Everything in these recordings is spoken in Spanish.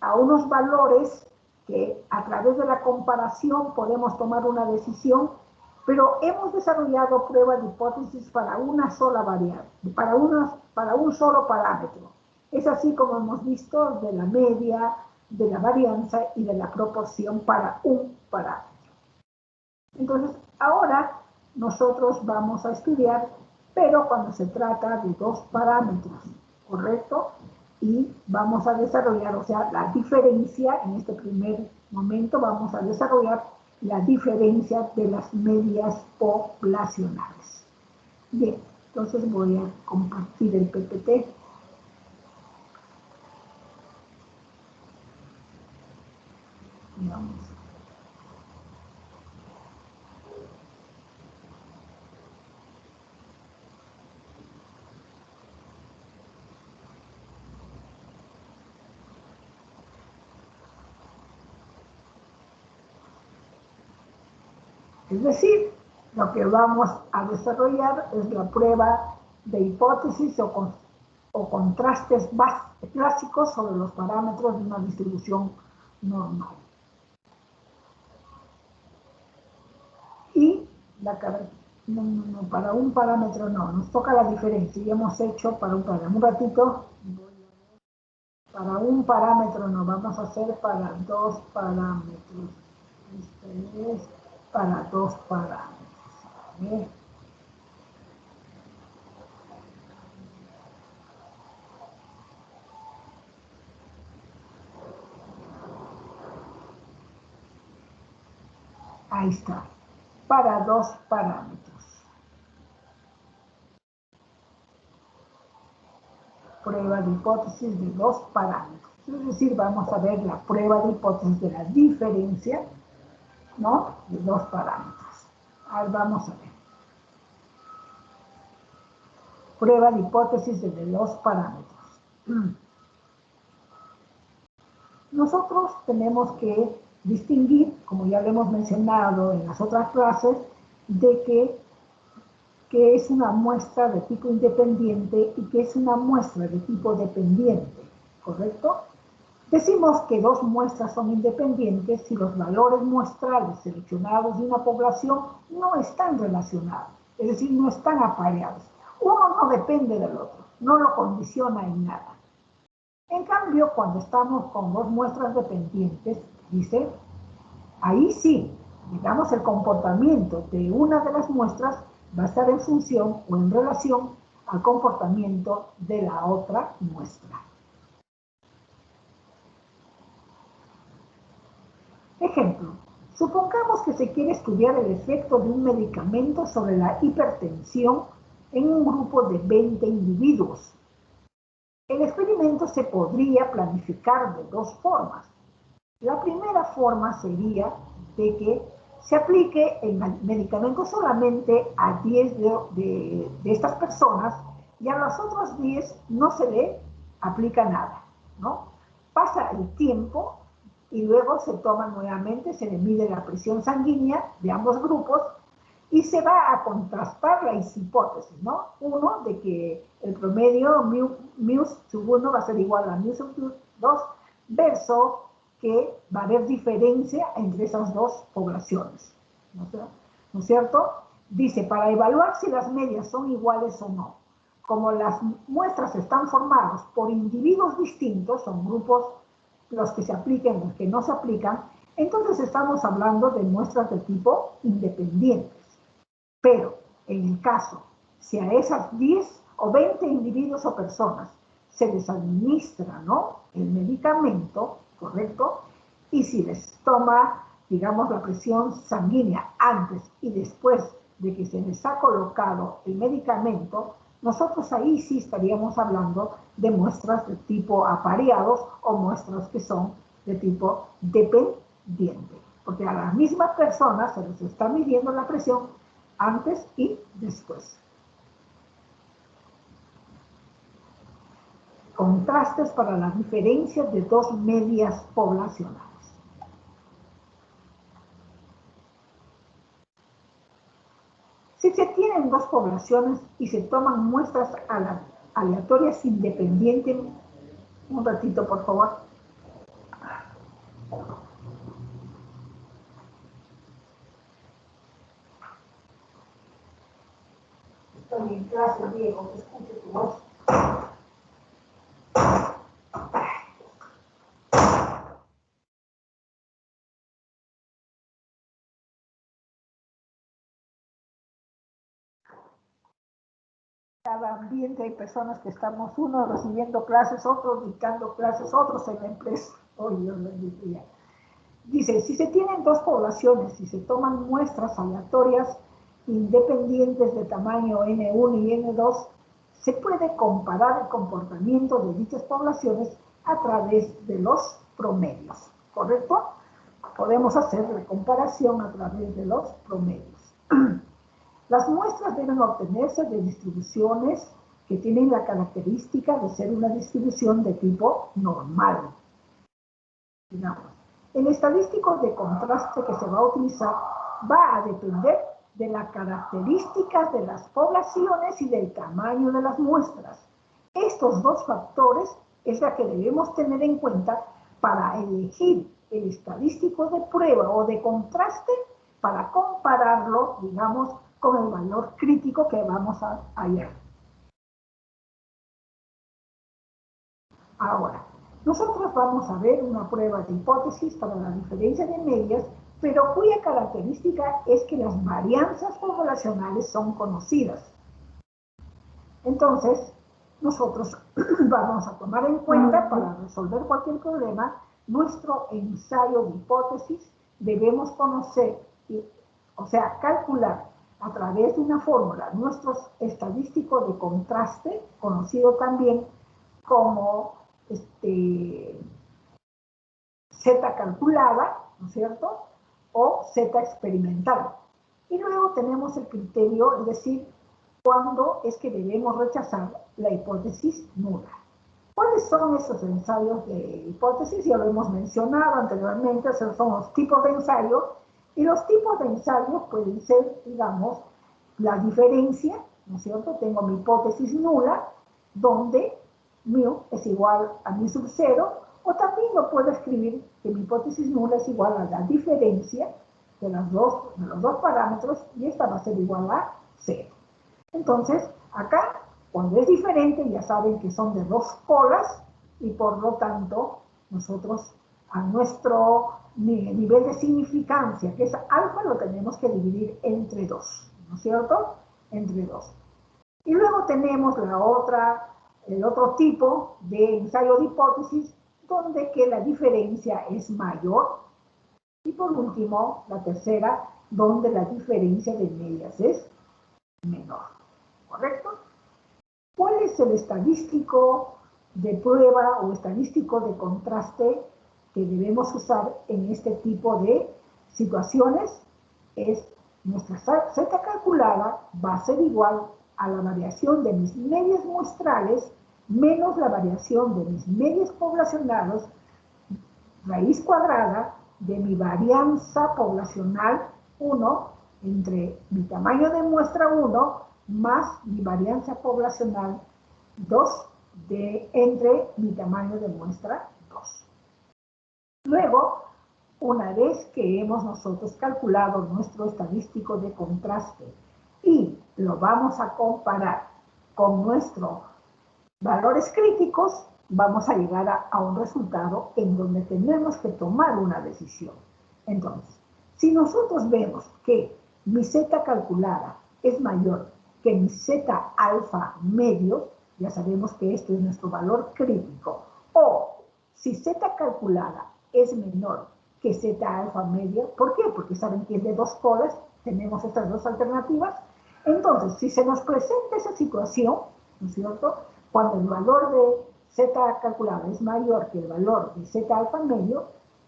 a unos valores que a través de la comparación podemos tomar una decisión, pero hemos desarrollado pruebas de hipótesis para una sola variable, para un solo parámetro. Es así como hemos visto de la media, de la varianza y de la proporción para un parámetro. Entonces, ahora nosotros vamos a estudiar, pero cuando se trata de dos parámetros, ¿correcto? Y vamos a desarrollar, o sea, la diferencia, en este primer momento vamos a desarrollar la diferencia de las medias poblacionales. Bien, entonces voy a compartir el PPT. Vamos. Es decir, lo que vamos a desarrollar es la prueba de hipótesis o contrastes clásicos sobre los parámetros de una distribución normal. Y para un parámetro no, nos toca la diferencia. Ya hemos hecho para un parámetro. Un ratito, para un parámetro no, vamos a hacer para dos parámetros. Este es para dos parámetros. ¿Vale? Ahí está, para dos parámetros. Prueba de hipótesis de dos parámetros. Es decir, vamos a ver la prueba de hipótesis de la diferencia, ¿no?, de dos parámetros. Ahora vamos a ver. Prueba de hipótesis de dos parámetros. Nosotros tenemos que distinguir, como ya lo hemos mencionado en las otras clases, de que es una muestra de tipo independiente y que es una muestra de tipo dependiente, ¿correcto? Decimos que dos muestras son independientes si los valores muestrales seleccionados de una población no están relacionados, es decir, no están apareados. Uno no depende del otro, no lo condiciona en nada. En cambio, cuando estamos con dos muestras dependientes, dice, ahí sí, digamos, el comportamiento de una de las muestras va a estar en función o en relación al comportamiento de la otra muestra. Ejemplo, supongamos que se quiere estudiar el efecto de un medicamento sobre la hipertensión en un grupo de 20 individuos. El experimento se podría planificar de dos formas. La primera forma sería de que se aplique el medicamento solamente a 10 de estas personas y a los otros 10 no se le aplica nada, ¿no? Pasa el tiempo y luego se toma nuevamente, se le mide la presión sanguínea de ambos grupos y se va a contrastar las hipótesis, ¿no? Uno, de que el promedio mu sub 1 va a ser igual a mu sub 2, versus que va a haber diferencia entre esas dos poblaciones, ¿no es cierto? Dice, para evaluar si las medias son iguales o no, como las muestras están formadas por individuos distintos, son grupos los que se apliquen, los que no se aplican, entonces estamos hablando de muestras de tipo independientes. Pero, en el caso, si a esas 10 o 20 individuos o personas se les administra, ¿no?, el medicamento, ¿correcto? Y si les toma, digamos, la presión sanguínea antes y después de que se les ha colocado el medicamento, nosotros ahí sí estaríamos hablando de muestras de tipo apareados o muestras que son de tipo dependiente. Porque a las mismas personas se les está midiendo la presión antes y después. Contrastes para las diferencias de dos medias poblacionales. Si se tienen dos poblaciones y se toman muestras aleatorias independientes, un ratito por favor. Estoy en clase, Diego, que escuche tu voz. Cada ambiente hay personas que estamos, unos recibiendo clases, otros dictando clases, otros en la empresa. Oh, Dios bendiga. Dice, si se tienen dos poblaciones y se toman muestras aleatorias independientes de tamaño N1 y N2, se puede comparar el comportamiento de dichas poblaciones a través de los promedios, ¿correcto? Podemos hacer la comparación a través de los promedios. Las muestras deben obtenerse de distribuciones que tienen la característica de ser una distribución de tipo normal. Digamos, el estadístico de contraste que se va a utilizar va a depender de las características de las poblaciones y del tamaño de las muestras. Estos dos factores es la que debemos tener en cuenta para elegir el estadístico de prueba o de contraste para compararlo, digamos, con el valor crítico que vamos a hallar. Ahora, nosotros vamos a ver una prueba de hipótesis para la diferencia de medias, pero cuya característica es que las varianzas poblacionales son conocidas. Entonces, nosotros vamos a tomar en cuenta para resolver cualquier problema nuestro ensayo de hipótesis. Debemos conocer, o sea, calcular a través de una fórmula nuestro estadístico de contraste, conocido también como Z calculada, ¿no es cierto? O Z experimental. Y luego tenemos el criterio, es decir, cuándo es que debemos rechazar la hipótesis nula. ¿Cuáles son esos ensayos de hipótesis? Ya lo hemos mencionado anteriormente, esos son los tipos de ensayo. Y los tipos de ensayos pueden ser, digamos, la diferencia, ¿no es cierto? Tengo mi hipótesis nula, donde mu es igual a mi sub 0, o también lo puedo escribir que mi hipótesis nula es igual a la diferencia de los dos parámetros, y esta va a ser igual a 0. Entonces, acá, cuando es diferente, ya saben que son de dos colas, y por lo tanto, nosotros a nuestro nivel de significancia, que es alfa, lo tenemos que dividir entre 2, ¿no es cierto? Entre 2. Y luego tenemos el otro tipo de ensayo de hipótesis, donde que la diferencia es mayor. Y por último, la tercera, donde la diferencia de medias es menor. ¿Correcto? ¿Cuál es el estadístico de prueba o estadístico de contraste que debemos usar en este tipo de situaciones? Es nuestra Z calculada va a ser igual a la variación de mis medias muestrales menos la variación de mis medias poblacionales, raíz cuadrada de mi varianza poblacional 1 entre mi tamaño de muestra 1 más mi varianza poblacional 2 entre mi tamaño de muestra 2. Luego, una vez que hemos nosotros calculado nuestro estadístico de contraste y lo vamos a comparar con nuestros valores críticos, vamos a llegar a un resultado en donde tenemos que tomar una decisión. Entonces, si nosotros vemos que mi Z calculada es mayor que mi Z alfa medio, ya sabemos que esto es nuestro valor crítico, o si Z calculada es menor que Z alfa medio, ¿por qué? Porque saben que es de dos colas, tenemos estas dos alternativas. Entonces, si se nos presenta esa situación, ¿no es cierto?, cuando el valor de Z calculada es mayor que el valor de Z alfa medio,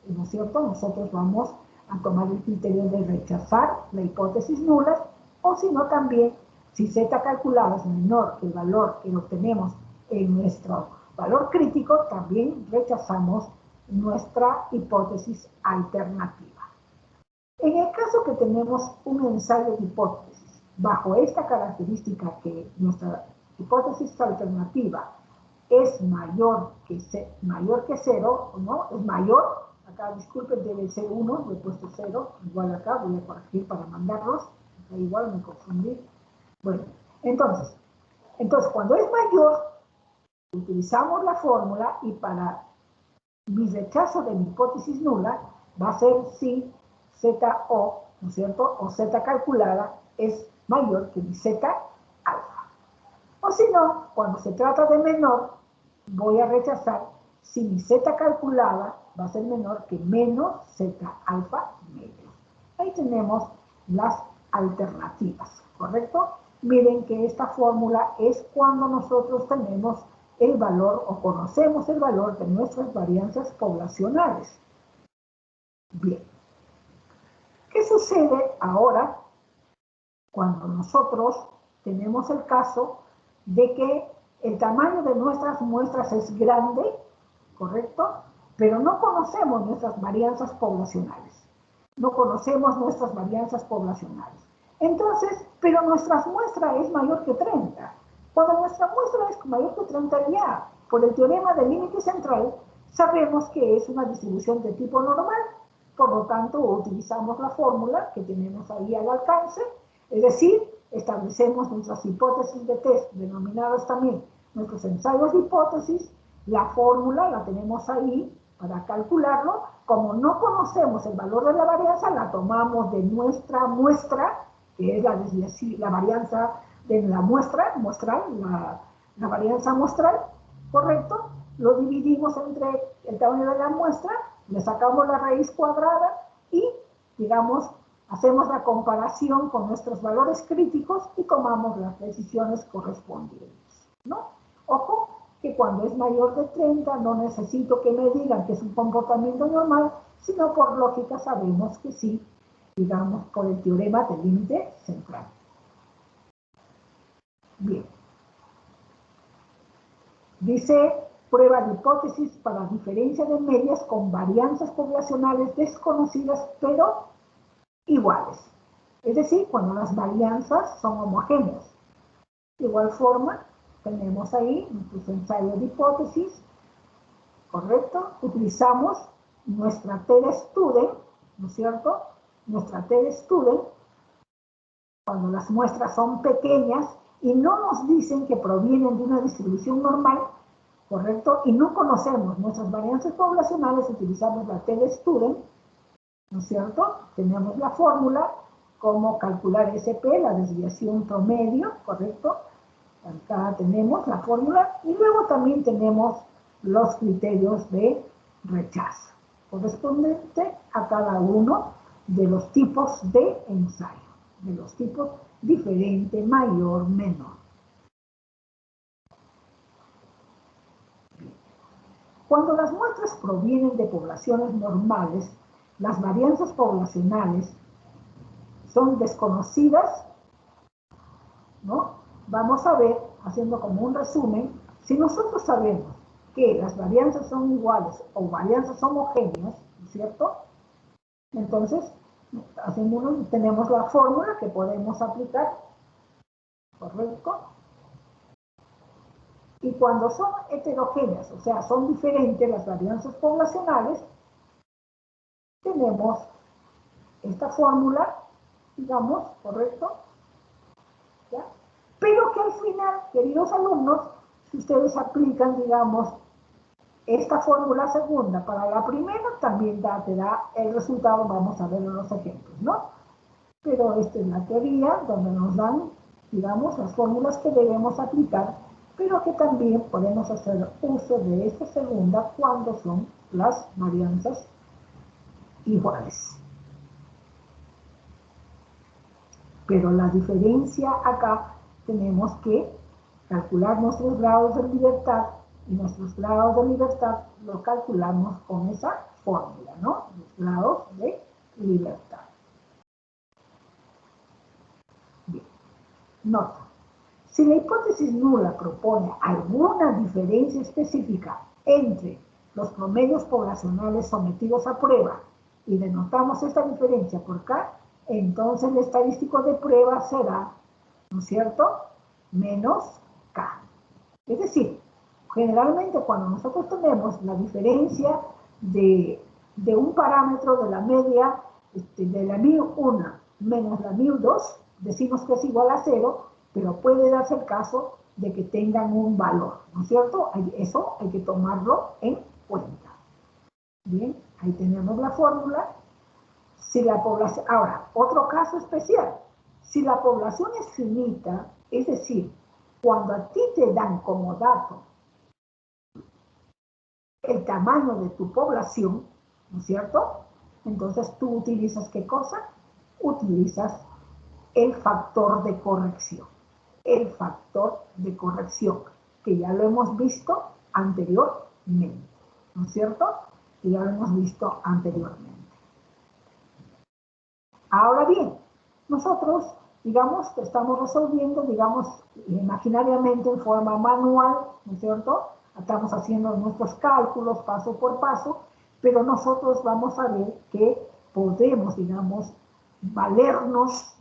¿no es cierto?, nosotros vamos a tomar el criterio de rechazar la hipótesis nula, o si no también, si Z calculada es menor que el valor que obtenemos en nuestro valor crítico, también rechazamos nuestra hipótesis alternativa. En el caso que tenemos un ensayo de hipótesis bajo esta característica que nuestra hipótesis alternativa es mayor que 0, ¿no? Es mayor, Acá, disculpen, debe ser 1, le he puesto 0, igual acá, voy a corregir para mandarlos, acá igual me confundí. Bueno, entonces, cuando es mayor, utilizamos la fórmula y para mi rechazo de mi hipótesis nula va a ser si ZO, ¿no es cierto? O Z calculada es mayor que mi Z alfa. O si no, cuando se trata de menor, voy a rechazar si mi Z calculada va a ser menor que menos Z alfa medio. Ahí tenemos las alternativas, ¿correcto? Miren que esta fórmula es cuando nosotros tenemos el valor o conocemos el valor de nuestras varianzas poblacionales. Bien. ¿Qué sucede ahora cuando nosotros tenemos el caso de que el tamaño de nuestras muestras es grande, correcto? Pero no conocemos nuestras varianzas poblacionales. No conocemos nuestras varianzas poblacionales. Entonces, pero nuestra muestra es mayor que 30. Cuando nuestra muestra es mayor que 30 ya, por el teorema del límite central, sabemos que es una distribución de tipo normal. Por lo tanto, utilizamos la fórmula que tenemos ahí al alcance, es decir, establecemos nuestras hipótesis de test, denominadas también nuestros ensayos de hipótesis. La fórmula la tenemos ahí para calcularlo. Como no conocemos el valor de la varianza, la tomamos de nuestra muestra, que es la varianza de la muestra muestral, la varianza muestral, ¿correcto? Lo dividimos entre el tamaño de la muestra, le sacamos la raíz cuadrada y, digamos, hacemos la comparación con nuestros valores críticos y tomamos las decisiones correspondientes, ¿no? Ojo, que cuando es mayor de 30 no necesito que me digan que es un comportamiento normal, sino por lógica sabemos que sí, digamos, por el teorema del límite central. Bien. Dice, prueba de hipótesis para diferencia de medias con varianzas poblacionales desconocidas, pero iguales. Es decir, cuando las varianzas son homogéneas. De igual forma, tenemos ahí nuestros ensayos de hipótesis, ¿correcto? Utilizamos nuestra t-student, ¿no es cierto? Nuestra t-student, cuando las muestras son pequeñas y no nos dicen que provienen de una distribución normal, ¿correcto? Y no conocemos nuestras varianzas poblacionales, utilizamos la t-student, ¿no es cierto? Tenemos la fórmula, cómo calcular SP, la desviación promedio, ¿correcto? Acá tenemos la fórmula y luego también tenemos los criterios de rechazo, correspondiente a cada uno de los tipos de ensayo, de los tipos diferente, mayor, menor. Cuando las muestras provienen de poblaciones normales, las varianzas poblacionales son desconocidas, ¿no? Vamos a ver, haciendo como un resumen, si nosotros sabemos que las varianzas son iguales o varianzas homogéneas, ¿no es cierto? Entonces, tenemos la fórmula que podemos aplicar, ¿correcto? Y cuando son heterogéneas, o sea, son diferentes las varianzas poblacionales, tenemos esta fórmula, digamos, ¿correcto? ¿Ya? Pero que al final, queridos alumnos, si ustedes aplican, digamos, esta fórmula segunda para la primera, también te da el resultado, vamos a ver en los ejemplos, ¿no? Pero esta es la teoría donde nos dan, digamos, las fórmulas que debemos aplicar, pero que también podemos hacer uso de esta segunda cuando son las varianzas iguales. Pero la diferencia acá, tenemos que calcular nuestros grados de libertad, y nuestros grados de libertad los calculamos con esa fórmula, ¿no? Los grados de libertad. Bien. Nota. Si la hipótesis nula propone alguna diferencia específica entre los promedios poblacionales sometidos a prueba y denotamos esta diferencia por K, entonces el estadístico de prueba será, ¿no es cierto?, menos K. Es decir, generalmente cuando nosotros tenemos la diferencia de de un parámetro de la media de la μ1 menos la μ2, decimos que es igual a 0, pero puede darse el caso de que tengan un valor, ¿no es cierto? Eso hay que tomarlo en cuenta. Bien, ahí tenemos la fórmula. Si la población, ahora, otro caso especial. Si la población es finita, es decir, cuando a ti te dan como dato el tamaño de tu población, ¿no es cierto? Entonces tú utilizas ¿qué cosa? Utilizas el factor de corrección. El factor de corrección, que ya lo hemos visto anteriormente, ¿no es cierto? Que ya lo hemos visto anteriormente. Ahora bien, nosotros, digamos, que estamos resolviendo, digamos, imaginariamente en forma manual, ¿no es cierto? Estamos haciendo nuestros cálculos paso por paso, pero nosotros vamos a ver que podemos, digamos, valernos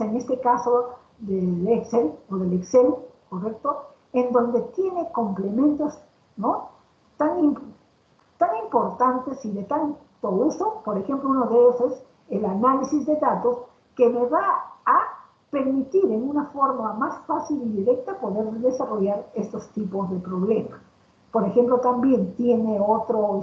en este caso del Excel, o del Excel, ¿correcto? En donde tiene complementos, ¿no? Tan importantes y de tanto uso, por ejemplo, uno de ellos es el análisis de datos, que me va a permitir en una forma más fácil y directa poder desarrollar estos tipos de problemas. Por ejemplo, también tiene otro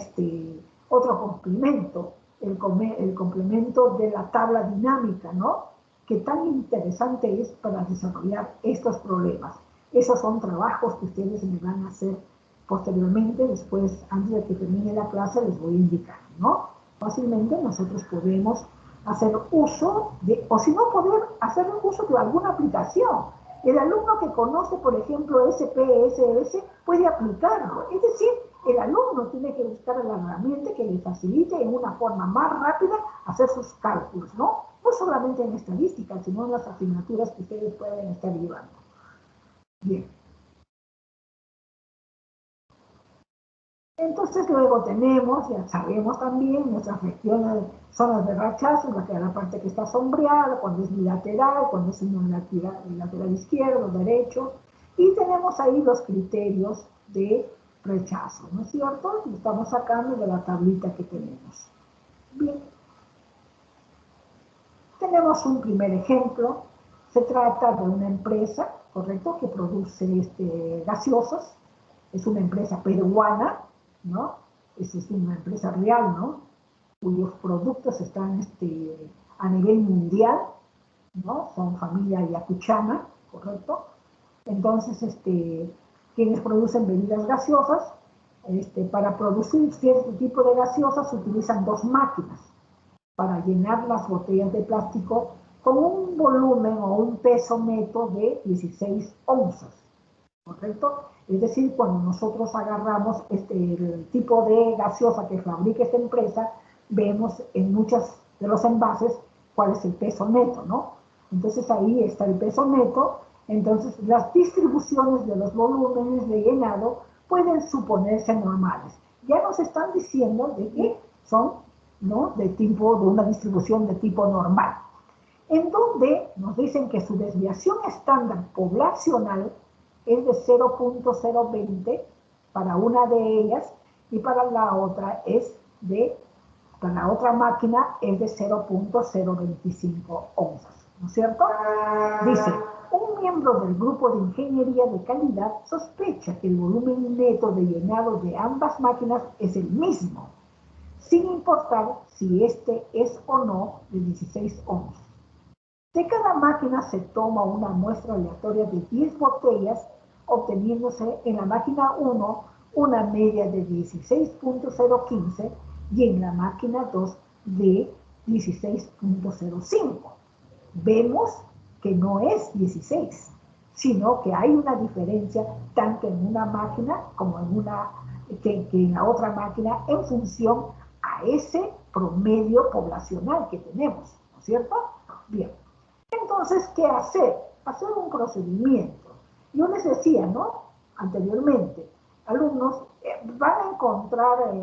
complemento, el complemento de la tabla dinámica, ¿no? Que tan interesante es para desarrollar estos problemas. Esos son trabajos que ustedes me van a hacer posteriormente, después, antes de que termine la clase, les voy a indicar, ¿no? Fácilmente nosotros podemos hacer uso de, o si no, poder hacer uso de alguna aplicación. El alumno que conoce, por ejemplo, SPSS, puede aplicarlo. Es decir, el alumno tiene que buscar la herramienta que le facilite en una forma más rápida hacer sus cálculos, ¿no? No solamente en estadística, sino en las asignaturas que ustedes pueden estar llevando. Bien. Entonces luego tenemos, ya sabemos también, nuestras regiones, zonas de rechazo, la parte que está sombreada, cuando es bilateral, cuando es lateral izquierdo, derecho, y tenemos ahí los criterios de rechazo, ¿no es cierto? Y estamos sacando de la tablita que tenemos. Bien. Tenemos un primer ejemplo. Se trata de una empresa, ¿correcto?, que produce gaseosas. Es una empresa peruana, ¿no? Es una empresa real, ¿no? Cuyos productos están a nivel mundial, ¿no? Son familia yacuchana, ¿correcto? Entonces, quienes producen bebidas gaseosas, para producir cierto tipo de gaseosas utilizan dos máquinas para llenar las botellas de plástico con un volumen o un peso neto de 16 onzas, ¿correcto? Es decir, cuando nosotros agarramos el tipo de gaseosa que fabrica esta empresa, vemos en muchos de los envases cuál es el peso neto, ¿no? Entonces ahí está el peso neto. Entonces las distribuciones de los volúmenes de llenado pueden suponerse normales. Ya nos están diciendo de que son, ¿no?, de una distribución de tipo normal, en donde nos dicen que su desviación estándar poblacional es de 0.020 para una de ellas, y para la otra para la otra máquina es de 0.025 onzas, ¿no es cierto? Dice, un miembro del grupo de ingeniería de calidad sospecha que el volumen neto de llenado de ambas máquinas es el mismo, sin importar si este es o no de 16 onzas. De cada máquina se toma una muestra aleatoria de 10 botellas, obteniéndose en la máquina 1 una media de 16.015 y en la máquina 2 de 16.05. Vemos que no es 16, sino que hay una diferencia tanto en una máquina como que en la otra máquina, en función a ese promedio poblacional que tenemos, ¿no es cierto? Bien. Entonces, ¿qué hacer? Hacer un procedimiento. Yo les decía, ¿no?, anteriormente, alumnos van a encontrar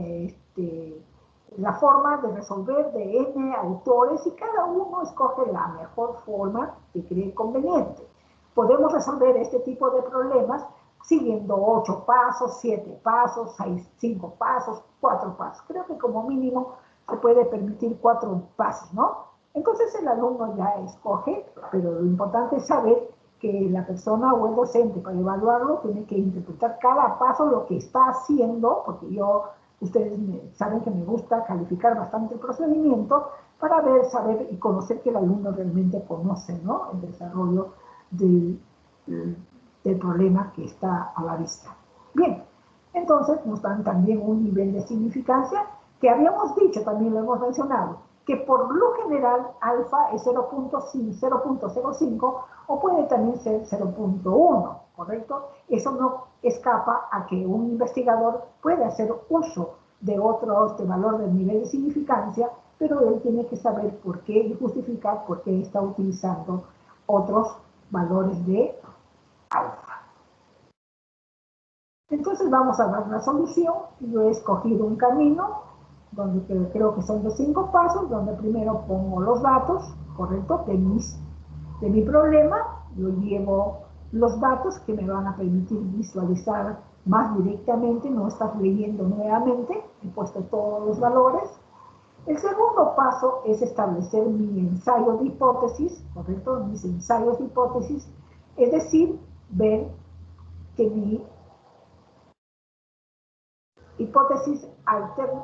la forma de resolver de N autores y cada uno escoge la mejor forma que cree conveniente. Podemos resolver este tipo de problemas siguiendo 8 pasos, 7 pasos, 5 pasos, 4 pasos. Creo que como mínimo se puede permitir 4 pasos, ¿no? Entonces el alumno ya escoge, pero lo importante es saber que la persona o el docente para evaluarlo tiene que interpretar cada paso lo que está haciendo, porque ustedes saben que me gusta calificar bastante el procedimiento para ver, saber y conocer que el alumno realmente conoce, ¿no?, el desarrollo del problema que está a la vista. Bien, entonces nos dan también un nivel de significancia que habíamos dicho, también lo hemos mencionado, que por lo general alfa es 0.05 o puede también ser 0.1, ¿correcto? Eso no escapa a que un investigador puede hacer uso de otros de valor del nivel de significancia, pero él tiene que saber por qué y justificar por qué está utilizando otros valores de alfa. Entonces vamos a dar la solución. Yo he escogido un camino donde creo que son de 5 pasos, donde primero pongo los datos, ¿correcto?, de mi problema. Yo llevo los datos que me van a permitir visualizar más directamente, no estar leyendo nuevamente, he puesto todos los valores. El segundo paso es establecer mi ensayo de hipótesis, ¿correcto?, mis ensayos de hipótesis, es decir, ver que mi hipótesis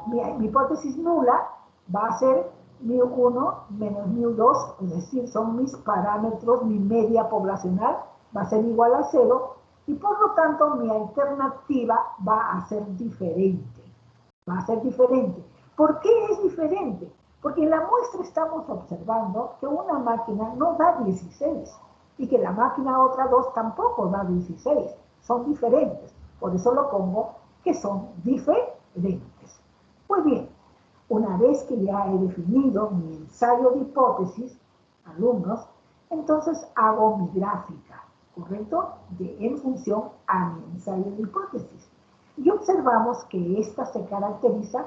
mi hipótesis nula va a ser μ1 menos μ2, es decir, son mis parámetros, mi media poblacional va a ser igual a 0, y por lo tanto mi alternativa va a ser diferente. Va a ser diferente. ¿Por qué es diferente? Porque en la muestra estamos observando que una máquina no da 16 y que la máquina otra 2 tampoco da 16. Son diferentes. Por eso lo pongo que son diferentes. Muy bien, una vez que ya he definido mi ensayo de hipótesis, alumnos, entonces hago mi gráfica, ¿correcto?, en función a mi ensayo de hipótesis. Y observamos que esta se caracteriza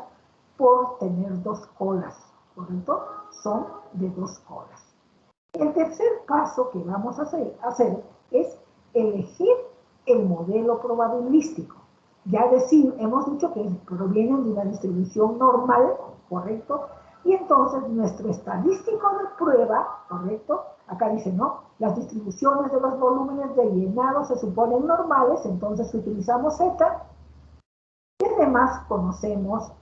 por tener 2 colas, ¿correcto? Son de 2 colas. El tercer paso que vamos a hacer es elegir el modelo probabilístico. Ya hemos dicho que provienen de una distribución normal, ¿correcto? Y entonces nuestro estadístico de prueba, ¿correcto? Acá dice, ¿no?, las distribuciones de los volúmenes de llenado se suponen normales, entonces utilizamos Z. Y además conocemos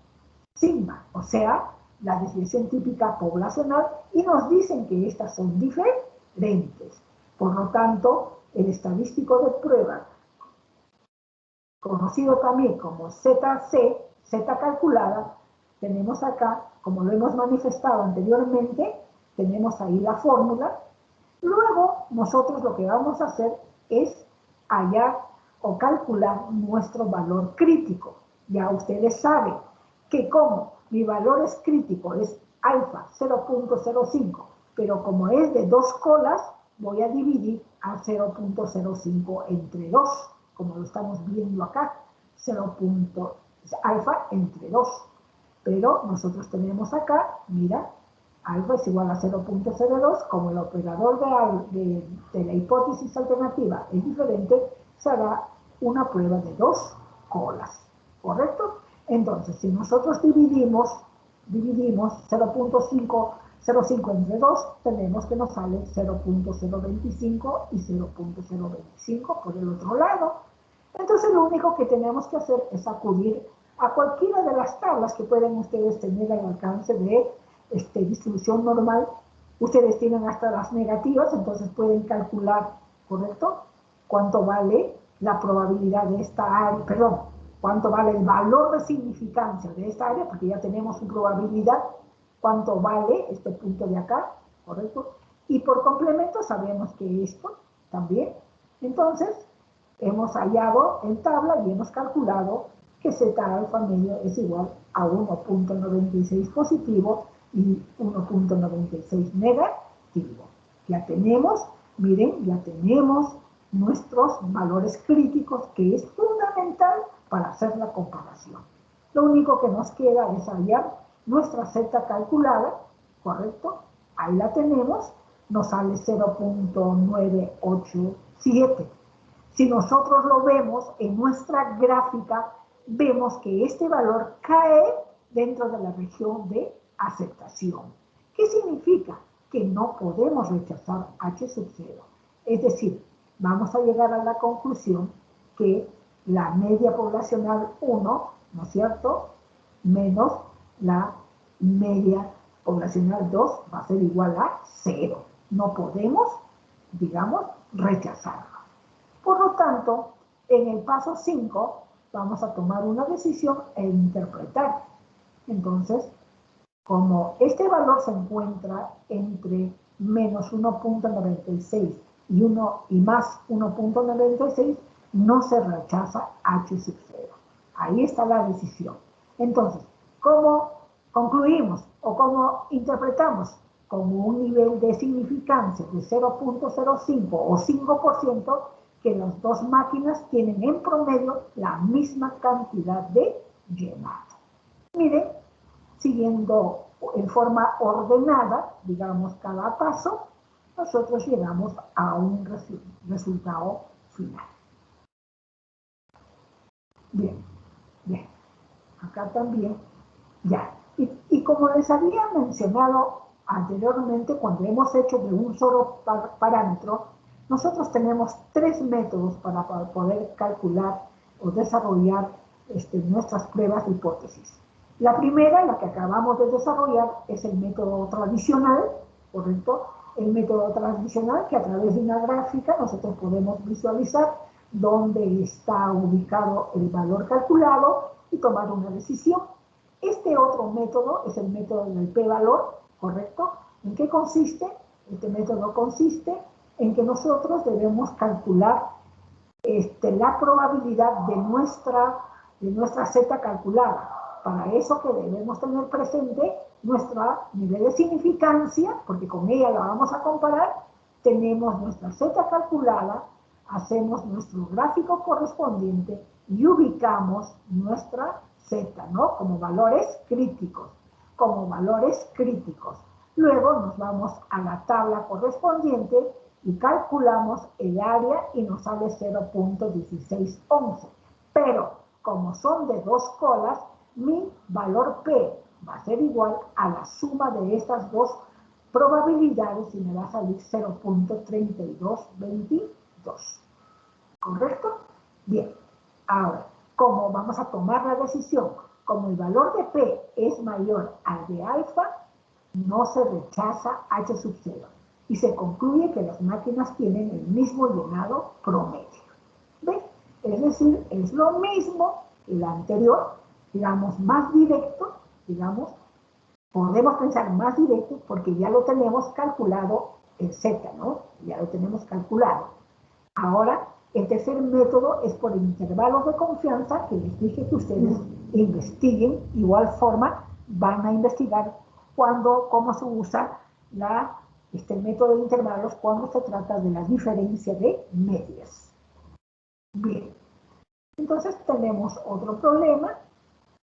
sigma, o sea, la desviación típica poblacional, y nos dicen que estas son diferentes. Por lo tanto, el estadístico de prueba, conocido también como ZC, Z calculada, tenemos acá, como lo hemos manifestado anteriormente, tenemos ahí la fórmula. Luego, nosotros lo que vamos a hacer es hallar o calcular nuestro valor crítico. Ya ustedes saben que como mi valor es crítico, es alfa 0.05, pero como es de 2 colas, voy a dividir a 0.05 entre 2, como lo estamos viendo acá, alfa entre 2. Pero nosotros tenemos acá, mira, alfa es igual a 0.02, como el operador de la hipótesis alternativa es diferente, se hará una prueba de 2 colas, ¿correcto? Entonces, si nosotros dividimos 0.05 entre 2, tenemos que nos sale 0.025 y 0.025 por el otro lado. Entonces, lo único que tenemos que hacer es acudir a cualquiera de las tablas que pueden ustedes tener al alcance de distribución normal. Ustedes tienen hasta las negativas, entonces pueden calcular, ¿correcto?, cuánto vale la probabilidad de esta área, cuánto vale el valor de significancia de esta área, porque ya tenemos su probabilidad, cuánto vale este punto de acá, ¿correcto? Y por complemento sabemos que esto también. Entonces, hemos hallado en tabla y hemos calculado que Z alfa medio es igual a 1.96 positivo y 1.96 negativo. Ya tenemos, miren, ya tenemos nuestros valores críticos, que es fundamental para hacer la comparación. Lo único que nos queda es hallar nuestra Z calculada, ¿correcto? Ahí la tenemos, nos sale 0.987. Si nosotros lo vemos en nuestra gráfica, vemos que este valor cae dentro de la región de aceptación. ¿Qué significa? Que no podemos rechazar H sub 0. Es decir, vamos a llegar a la conclusión que la media poblacional 1, ¿no es cierto?, menos la media poblacional 2 va a ser igual a 0. No podemos, digamos, rechazarlo. Por lo tanto, en el paso 5 vamos a tomar una decisión e interpretar. Entonces, como este valor se encuentra entre menos 1.96 y más 1.96, no se rechaza H sub 0. Ahí está la decisión. Entonces, ¿cómo concluimos o cómo interpretamos? Como un nivel de significancia de 0.05 o 5%, que las dos máquinas tienen en promedio la misma cantidad de llenado. Miren, siguiendo en forma ordenada, digamos, cada paso, nosotros llegamos a un resultado final. Bien, bien. Acá también, ya. Y como les había mencionado anteriormente, cuando hemos hecho de un solo parámetro, nosotros tenemos 3 métodos para poder calcular o desarrollar nuestras pruebas de hipótesis. La primera, la que acabamos de desarrollar, es el método tradicional, ¿correcto? El método tradicional que a través de una gráfica nosotros podemos visualizar dónde está ubicado el valor calculado y tomar una decisión. Este otro método es el método del p-valor, ¿correcto? ¿En qué consiste? Este método consiste en que nosotros debemos calcular la probabilidad de nuestra z calculada. Para eso que debemos tener presente nuestro nivel de significancia, porque con ella la vamos a comparar, tenemos nuestra z calculada, hacemos nuestro gráfico correspondiente y ubicamos nuestra z, ¿no? Como valores críticos, Luego nos vamos a la tabla correspondiente y calculamos el área y nos sale 0.1611. Pero, como son de 2 colas, mi valor P va a ser igual a la suma de estas dos probabilidades y me va a salir 0.3222. ¿Correcto? Bien. Ahora, como vamos a tomar la decisión, como el valor de P es mayor al de alfa, no se rechaza H sub 0 y se concluye que las máquinas tienen el mismo llenado promedio. ¿Ven? Es decir, es lo mismo que la anterior, digamos, más directo, digamos, podemos pensar más directo porque ya lo tenemos calculado en Z, ¿no? Ya lo tenemos calculado. Ahora, el tercer método es por intervalos de confianza, que les dije que ustedes investiguen. Igual forma, van a investigar cómo se usa el método de intervalos cuando se trata de la diferencia de medias. Bien, entonces tenemos otro problema.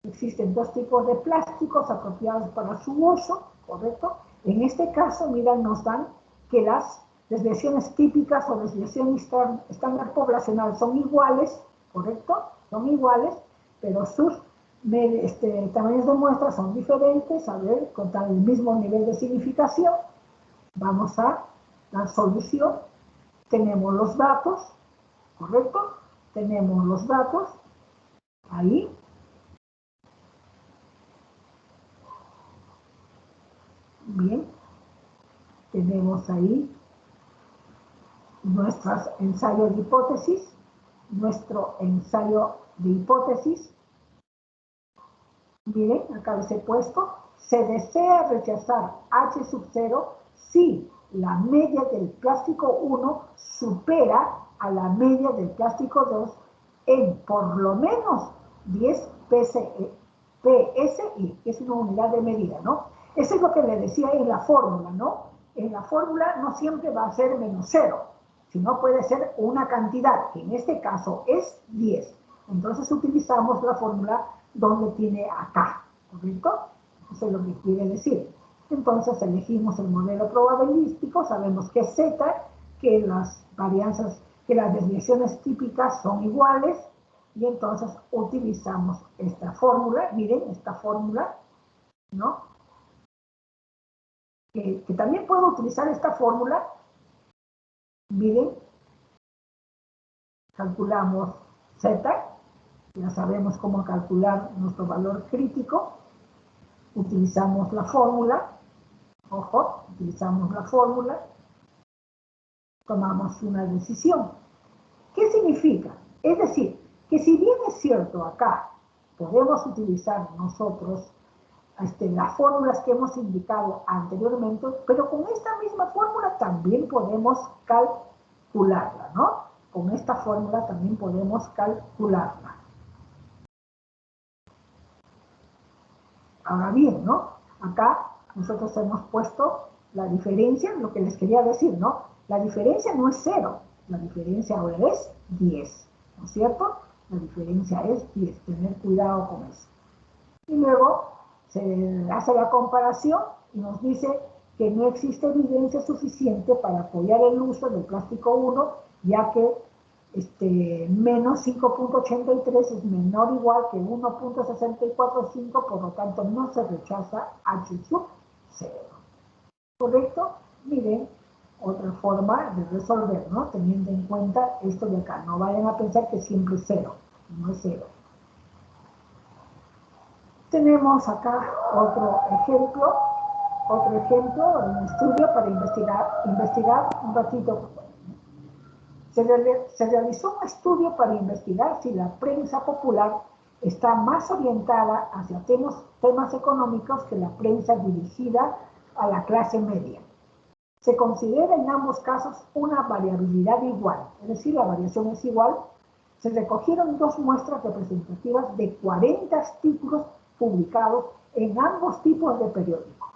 Existen 2 tipos de plásticos apropiados para su uso, ¿correcto? En este caso, miren, nos dan que las desviaciones típicas o desviación estándar poblacional son iguales, ¿correcto? Son iguales, pero sus tamaños de muestra son diferentes. A ver, con el mismo nivel de significación, vamos a la solución. Tenemos los datos, ¿correcto? Tenemos los datos ahí. Bien, tenemos ahí nuestros ensayos de hipótesis, nuestro ensayo de hipótesis. Miren, acá les he puesto, se desea rechazar H sub 0 si la media del plástico 1 supera a la media del plástico 2 en por lo menos 10 PSI, que es una unidad de medida, ¿no? Eso es lo que le decía en la fórmula, ¿no? En la fórmula no siempre va a ser menos 0, sino puede ser una cantidad, que en este caso es 10. Entonces utilizamos la fórmula donde tiene acá, ¿correcto? Eso es lo que quiere decir. Entonces elegimos el modelo probabilístico, sabemos que es Z, que las varianzas que las desviaciones típicas son iguales y entonces utilizamos esta fórmula, miren esta fórmula, ¿no? Que también puedo utilizar esta fórmula, miren, calculamos Z, ya sabemos cómo calcular nuestro valor crítico, utilizamos la fórmula, ojo, utilizamos la fórmula, tomamos una decisión. ¿Qué significa? Es decir, que si bien es cierto acá podemos utilizar nosotros las fórmulas que hemos indicado anteriormente, pero con esta misma fórmula también podemos calcularla, ¿no? Con esta fórmula también podemos calcularla. Ahora bien, ¿no? Acá nosotros hemos puesto la diferencia, lo que les quería decir, ¿no? La diferencia no es 0, la diferencia ahora es 10, ¿no es cierto? La diferencia es 10, tener cuidado con eso. Y luego se hace la comparación y nos dice que no existe evidencia suficiente para apoyar el uso del plástico 1, ya que menos 5.83 es menor o igual que 1.645, por lo tanto no se rechaza H sub 0. ¿Correcto? Miren, otra forma de resolver, ¿no? Teniendo en cuenta esto de acá. No vayan a pensar que siempre es 0, no es 0. Tenemos acá otro ejemplo, un estudio para investigar un ratito. Se realizó un estudio para investigar si la prensa popular está más orientada hacia temas económicos que la prensa dirigida a la clase media. Se considera en ambos casos una variabilidad igual, es decir, la variación es igual. Se recogieron 2 muestras representativas de 40 artículos publicados en ambos tipos de periódicos.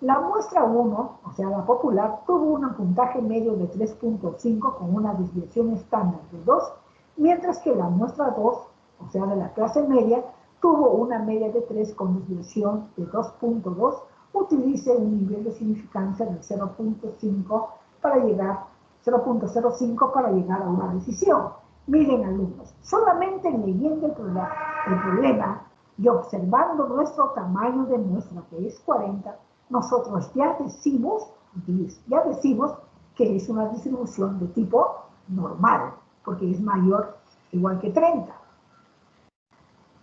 La muestra 1, o sea, la popular, tuvo un puntaje medio de 3.5 con una desviación estándar de 2, mientras que la muestra 2, o sea, de la clase media, tuvo una media de 3 con desviación de 2.2, utilice un nivel de significancia de 0.05 para llegar a una decisión. Miren, alumnos, solamente leyendo el problema y observando nuestro tamaño de muestra, que es 40, nosotros ya decimos que es una distribución de tipo normal, porque es mayor o igual que 30,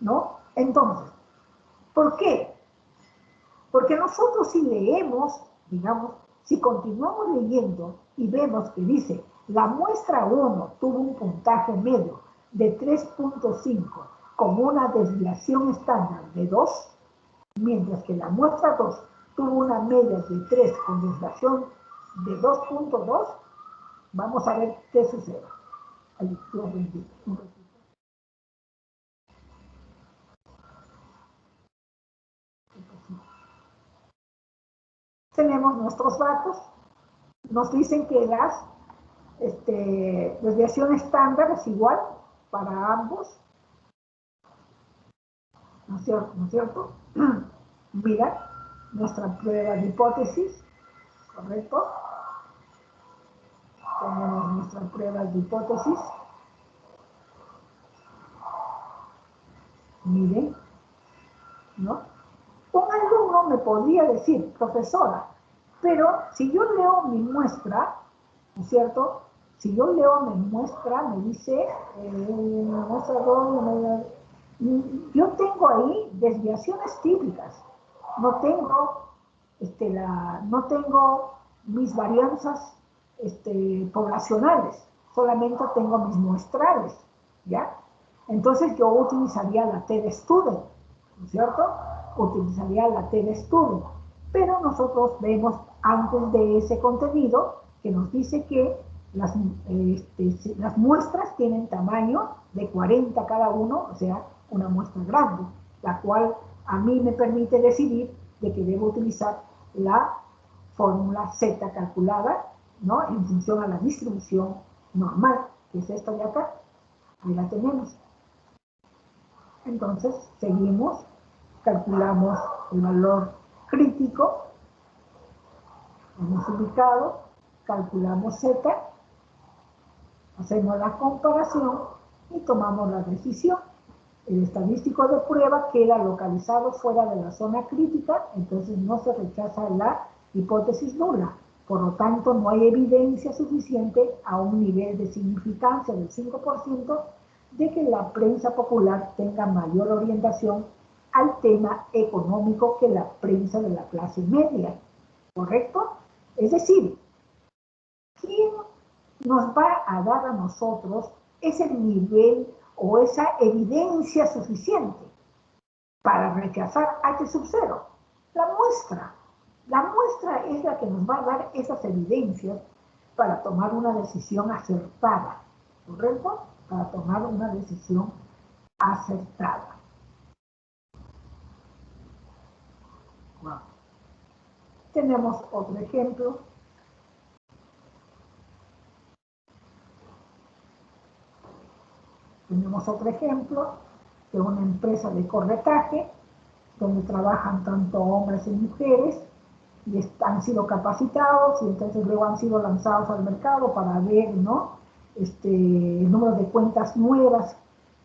¿no? Entonces, ¿por qué? Porque nosotros si leemos, digamos, si continuamos leyendo y vemos que dice, la muestra 1 tuvo un puntaje medio de 3.5 con una desviación estándar de 2, mientras que la muestra 2 tuvo una media de 3 con desviación de 2.2, vamos a ver qué sucede. Ahí, tenemos nuestros datos, nos dicen que las desviación estándar es igual para ambos, ¿no es cierto? Mira, nuestra prueba de hipótesis, ¿correcto? Tenemos nuestra prueba de hipótesis. Miren, ¿no? Un alumno me podría decir, profesora, pero si yo leo mi muestra, ¿no es cierto? Si yo leo mi muestra, me dice, muestra 2, yo tengo ahí desviaciones típicas, no tengo, no tengo mis varianzas poblacionales, solamente tengo mis muestrales, ¿ya? Entonces yo utilizaría la TED-Student, ¿no es cierto? Utilizaría la TED-Student, pero nosotros vemos antes de ese contenido que nos dice que las muestras tienen tamaño de 40 cada uno, o sea, una muestra grande, la cual a mí me permite decidir de que debo utilizar la fórmula Z calculada, ¿no? En función a la distribución normal, que es esta de acá. Ahí la tenemos. Entonces, seguimos, calculamos el valor crítico, hemos ubicado, calculamos Z, Hacemos la comparación y tomamos la decisión. El estadístico de prueba queda localizado fuera de la zona crítica, entonces no se rechaza la hipótesis nula. Por lo tanto, no hay evidencia suficiente a un nivel de significancia del 5% de que la prensa popular tenga mayor orientación al tema económico que la prensa de la clase media. ¿Correcto? Es decir, ¿quién nos va a dar a nosotros ese nivel o esa evidencia suficiente para rechazar H sub 0? La muestra. La muestra es la que nos va a dar esas evidencias para tomar una decisión acertada, ¿correcto? Para tomar una decisión acertada. Wow. Tenemos otro ejemplo. Tenemos otro ejemplo de una empresa de corretaje donde trabajan tanto hombres y mujeres y han sido capacitados y entonces luego han sido lanzados al mercado para ver, ¿no? El número de cuentas nuevas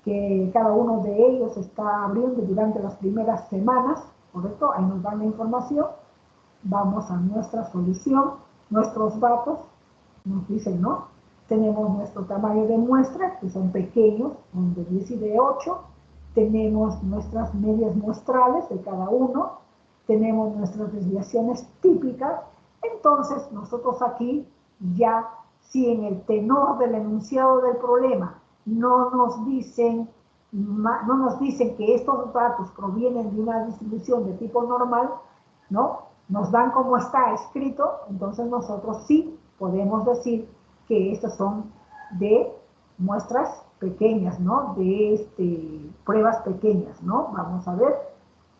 que cada uno de ellos está abriendo durante las primeras semanas, ¿correcto? Ahí nos dan la información, vamos a nuestra solución, nuestros datos, nos dicen, ¿no? Tenemos nuestro tamaño de muestra, que son pequeños, son de 10 y de 8, tenemos nuestras medias muestrales de cada uno, tenemos nuestras desviaciones típicas, entonces nosotros aquí ya, si en el tenor del enunciado del problema no nos dicen que estos datos provienen de una distribución de tipo normal, ¿no? Nos dan como está escrito, entonces nosotros sí podemos decir que estas son de muestras pequeñas, ¿no? De pruebas pequeñas, ¿no? Vamos a ver.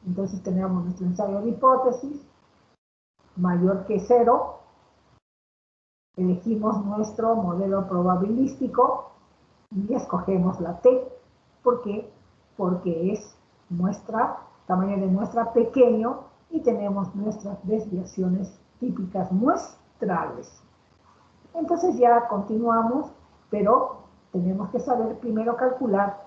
Entonces tenemos nuestro ensayo de hipótesis, mayor que 0. Elegimos nuestro modelo probabilístico y escogemos la T. ¿Por qué? Porque es tamaño de muestra pequeño y tenemos nuestras desviaciones típicas muestrales. Entonces ya continuamos, pero tenemos que saber primero calcular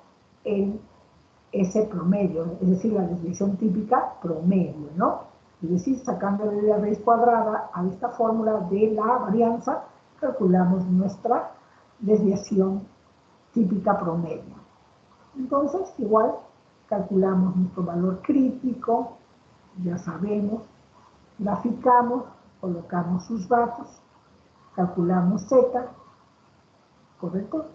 ese promedio, es decir, la desviación típica promedio, ¿no? Es decir, sacándole la raíz cuadrada a esta fórmula de la varianza, calculamos nuestra desviación típica promedio. Entonces, igual, calculamos nuestro valor crítico, ya sabemos, graficamos, colocamos sus datos, calculamos Z, ¿correcto?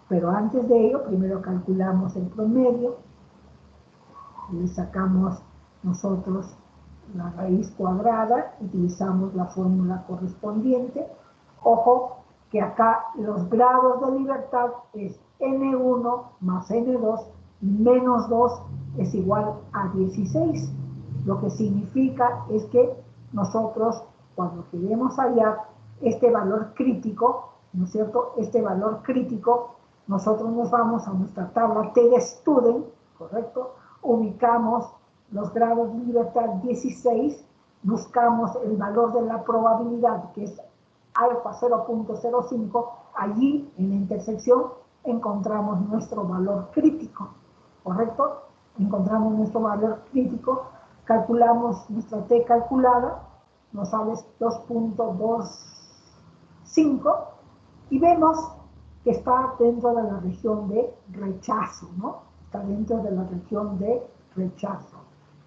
Pero antes de ello, primero calculamos el promedio, le sacamos nosotros la raíz cuadrada, utilizamos la fórmula correspondiente. Ojo que acá los grados de libertad es N1 más N2 menos 2 es igual a 16. Lo que significa es que nosotros, cuando queremos hallar este valor crítico, ¿no es cierto? Este valor crítico, nosotros nos vamos a nuestra tabla T de Student, ¿correcto? Ubicamos los grados de libertad 16, buscamos el valor de la probabilidad, que es alfa 0.05, allí en la intersección encontramos nuestro valor crítico, ¿correcto? Encontramos nuestro valor crítico, calculamos nuestra T calculada, nos sale 2.25 y vemos que está dentro de la región de rechazo, ¿no? Está dentro de la región de rechazo.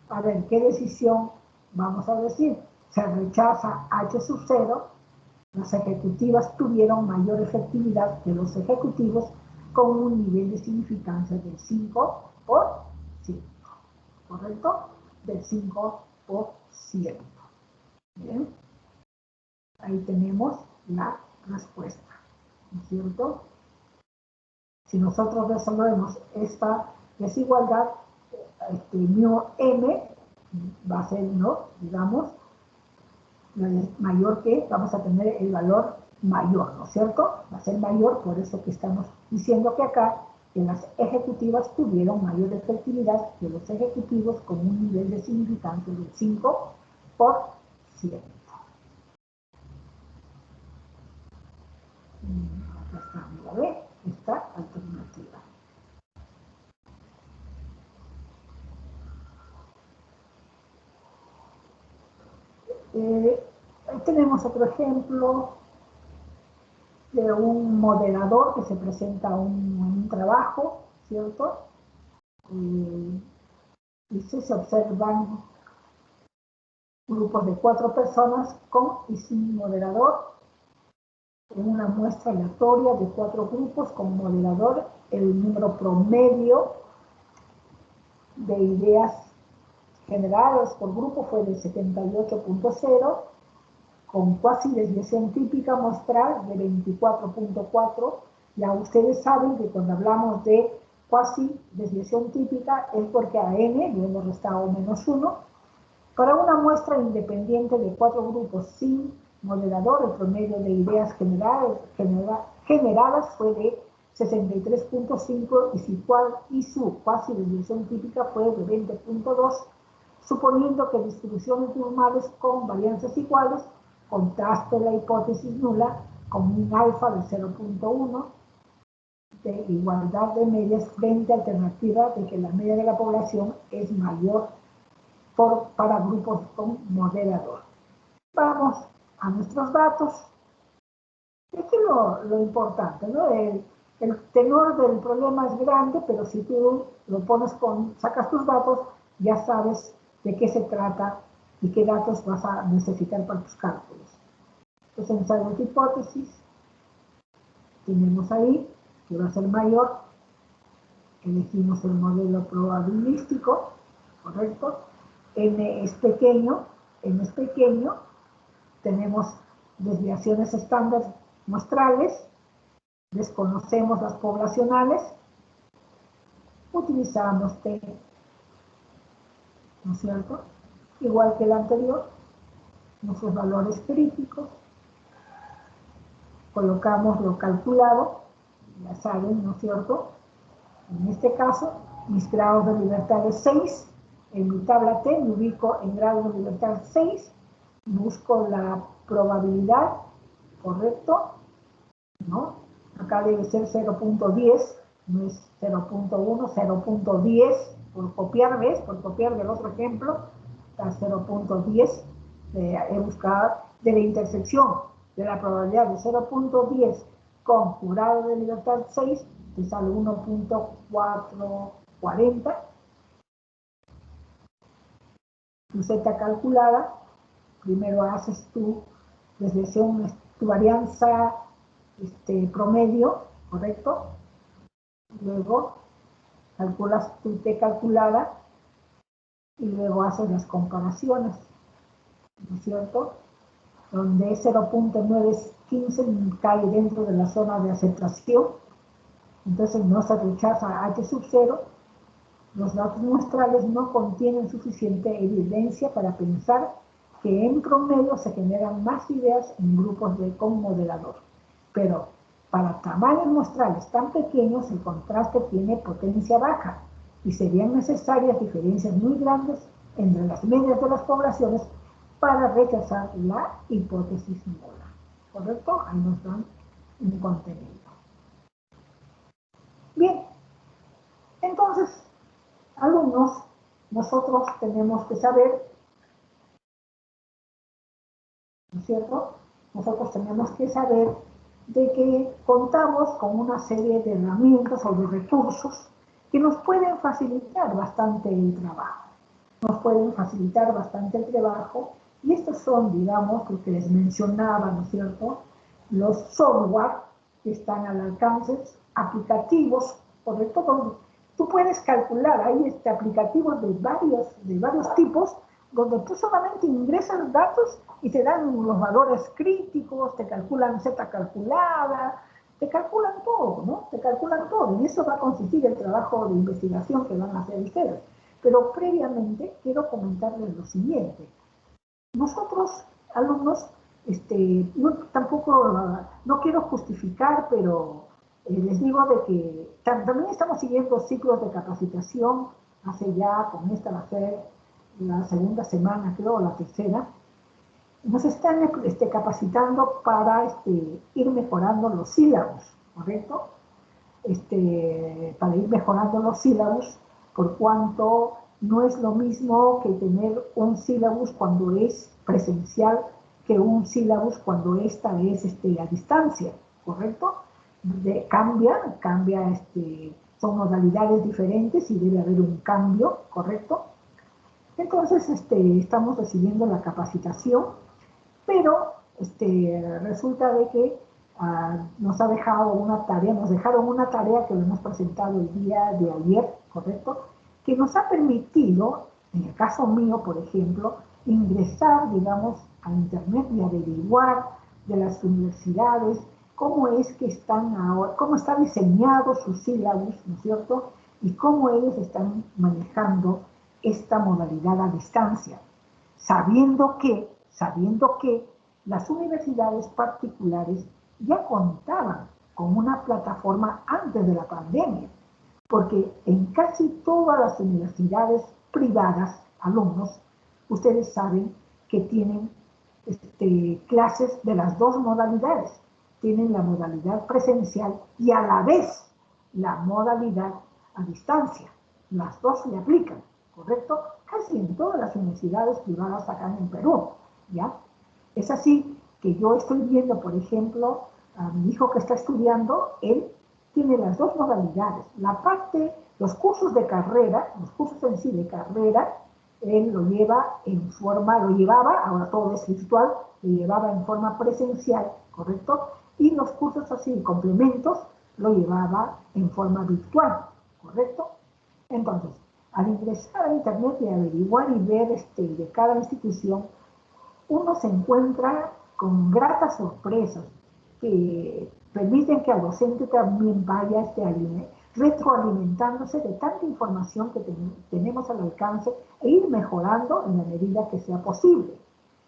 A ver, ¿qué decisión vamos a decir? Se rechaza H sub 0, las ejecutivas tuvieron mayor efectividad que los ejecutivos con un nivel de significancia del 5%, ¿correcto? Del 5%. Bien, ahí tenemos la respuesta, ¿no es cierto? Si nosotros resolvemos esta desigualdad, mu m va a ser, ¿no? Digamos, mayor que, vamos a tener el valor mayor, ¿no es cierto? Va a ser mayor, por eso que estamos diciendo que acá, que las ejecutivas tuvieron mayor efectividad que los ejecutivos con un nivel de significancia del 5%. Acá estamos. esta alternativa. Tenemos otro ejemplo de un moderador que se presenta a un trabajo, ¿cierto? Y se observan grupos de 4 personas con y sin moderador. En una muestra aleatoria de 4 grupos con moderador, el número promedio de ideas generadas por grupo fue de 78.0, con cuasi desviación típica muestral de 24.4. Ya ustedes saben que cuando hablamos de cuasi desviación típica es porque a n le hemos restado -1. Para una muestra independiente de 4 grupos sin moderador, el promedio de ideas generadas fue de 63.5 y su cuasi desviación típica fue de 20.2, suponiendo que distribuciones normales con varianzas iguales contraste la hipótesis nula con un alfa de 0.1 de igualdad de medias frente a alternativa de que la media de la población es mayor para grupos con moderador. Vamos a nuestros datos. Esto es lo importante, ¿no? El tenor del problema es grande, pero si tú lo pones sacas tus datos, ya sabes de qué se trata y qué datos vas a necesitar para tus cálculos. Entonces, ensayo de hipótesis, tenemos ahí que va a ser mayor, elegimos el modelo probabilístico, ¿correcto? N es pequeño, tenemos desviaciones estándar muestrales, desconocemos las poblacionales, utilizamos T, ¿no es cierto? Igual que el anterior, nuestros valores críticos, colocamos lo calculado, ya saben, ¿no es cierto? En este caso, mis grados de libertad es 6, en mi tabla T me ubico en grado de libertad 6, busco la probabilidad, ¿correcto? ¿No? Acá debe ser 0.10, no es 0.1, 0.10, por copiar, ¿ves? Por copiar del otro ejemplo, está 0.10, he buscado de la intersección de la probabilidad de 0.10 con grado de libertad 6, te sale 1.440. Tu Z calculada, primero haces tu desviación, tu varianza promedio, ¿correcto? Luego calculas tu T calculada y luego haces las comparaciones, ¿no es cierto? Donde 0.915 cae dentro de la zona de aceptación, entonces no se rechaza H sub 0. Los datos muestrales no contienen suficiente evidencia para pensar que en promedio se generan más ideas en grupos con moderador. Pero para tamaños muestrales tan pequeños el contraste tiene potencia baja y serían necesarias diferencias muy grandes entre las medias de las poblaciones para rechazar la hipótesis nula. ¿Correcto? Ahí nos dan un contenido. Bien, entonces, alumnos, nosotros tenemos que saber, ¿no es cierto? Nosotros tenemos que saber de que contamos con una serie de herramientas o de recursos que nos pueden facilitar bastante el trabajo. Y estos son, digamos, lo que les mencionaba, ¿no es cierto? Los software que están al alcance, aplicativos, ¿correcto? Tú puedes calcular, hay aplicativos de varios tipos, donde tú solamente ingresas datos y te dan los valores críticos, te calculan Z calculada, te calculan todo, ¿no? Te calculan todo, y eso va a consistir el trabajo de investigación que van a hacer ustedes. Pero previamente quiero comentarles lo siguiente. Nosotros, alumnos, no quiero justificar, pero les digo de que también estamos siguiendo ciclos de capacitación, hace ya, con esta va a ser la segunda semana, creo, o la tercera. Nos están capacitando para ir mejorando los sílabos, ¿correcto? para ir mejorando los sílabos, por cuanto no es lo mismo que tener un sílabus cuando es presencial que un sílabus cuando esta es a distancia, ¿correcto? Cambia, son modalidades diferentes y debe haber un cambio, ¿correcto? Entonces, estamos recibiendo la capacitación, pero resulta de que nos ha dejado una tarea, nos dejaron una tarea que lo hemos presentado el día de ayer, ¿correcto? Que nos ha permitido, en el caso mío, por ejemplo, ingresar, digamos, a Internet y averiguar de las universidades cómo es que están ahora, cómo está diseñado sus sílabus, ¿no es cierto? Y cómo ellos están manejando esta modalidad a distancia, sabiendo que las universidades particulares ya contaban con una plataforma antes de la pandemia, porque en casi todas las universidades privadas, alumnos, ustedes saben que tienen clases de las dos modalidades. Tienen la modalidad presencial y a la vez la modalidad a distancia. Las dos se aplican, ¿correcto? Casi en todas las universidades privadas acá en Perú, ¿ya? Es así que yo estoy viendo, por ejemplo, a mi hijo que está estudiando, él tiene las dos modalidades. La parte, los cursos de carrera, los cursos en sí de carrera, él lo llevaba, ahora todo es virtual, lo llevaba en forma presencial, ¿correcto? Y los cursos así, complementos, lo llevaba en forma virtual, ¿correcto? Entonces, al ingresar a Internet y averiguar y ver de cada institución, uno se encuentra con gratas sorpresas que permiten que al docente también vaya retroalimentándose de tanta información que tenemos al alcance e ir mejorando en la medida que sea posible.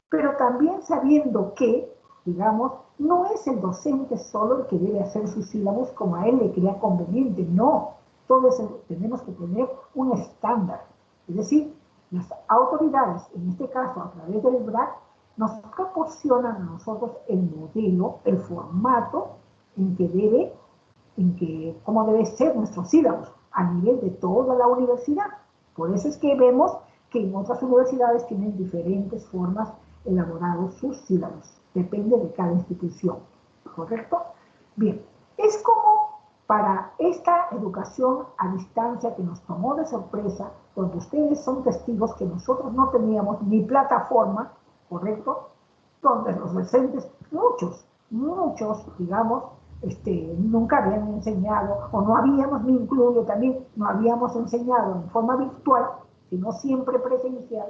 Pero también sabiendo que, digamos, no es el docente solo el que debe hacer sus sílabos como a él le crea conveniente, no. Todos tenemos que tener un estándar. Es decir, las autoridades, en este caso a través del BRAC, nos proporcionan a nosotros el modelo, el formato cómo debe ser nuestros sílabos a nivel de toda la universidad. Por eso es que vemos que en otras universidades tienen diferentes formas elaborados sus sílabos. Depende de cada institución, ¿correcto? Bien, es como para esta educación a distancia que nos tomó de sorpresa, donde ustedes son testigos que nosotros no teníamos ni plataforma, ¿correcto? Donde los docentes, muchos, digamos, nunca habían enseñado, o no habíamos, me incluyo también, no habíamos enseñado en forma virtual, sino siempre presencial.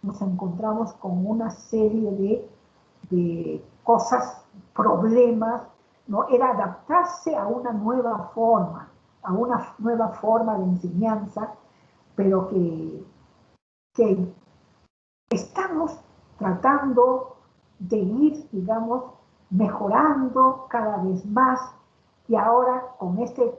Nos encontramos con una serie de cosas, problemas, ¿no? Era adaptarse a una nueva forma de enseñanza, pero que estamos tratando de ir, digamos, mejorando cada vez más, y ahora con este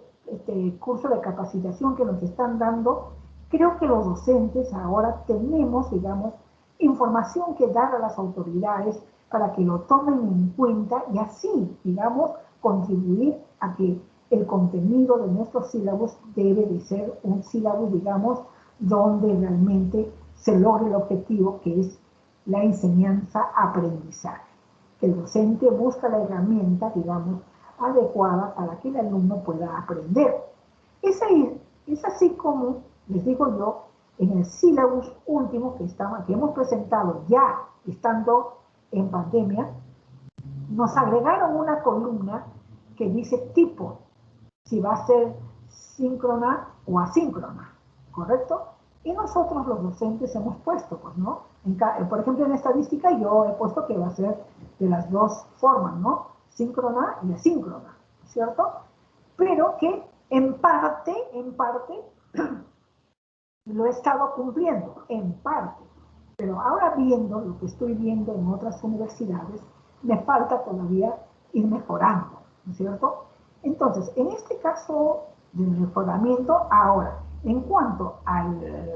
curso de capacitación que nos están dando, creo que los docentes ahora tenemos, digamos, información que dar a las autoridades para que lo tomen en cuenta y así, digamos, contribuir a que el contenido de nuestros sílabos debe de ser un sílabo, digamos, donde realmente se logre el objetivo que es la enseñanza-aprendizaje. El docente busca la herramienta, digamos, adecuada para que el alumno pueda aprender. Es así como, les digo yo, en el sílabus último que hemos presentado ya estando en pandemia, nos agregaron una columna que dice tipo, si va a ser síncrona o asíncrona, ¿correcto? Y nosotros los docentes hemos puesto, pues, ¿no? Por ejemplo, en estadística yo he puesto que va a ser de las dos formas, ¿no? Síncrona y asíncrona, ¿cierto? Pero que en parte, lo he estado cumpliendo, en parte. Pero ahora viendo lo que estoy viendo en otras universidades, me falta todavía ir mejorando, ¿no es cierto? Entonces, en este caso de mejoramiento, ahora, en cuanto a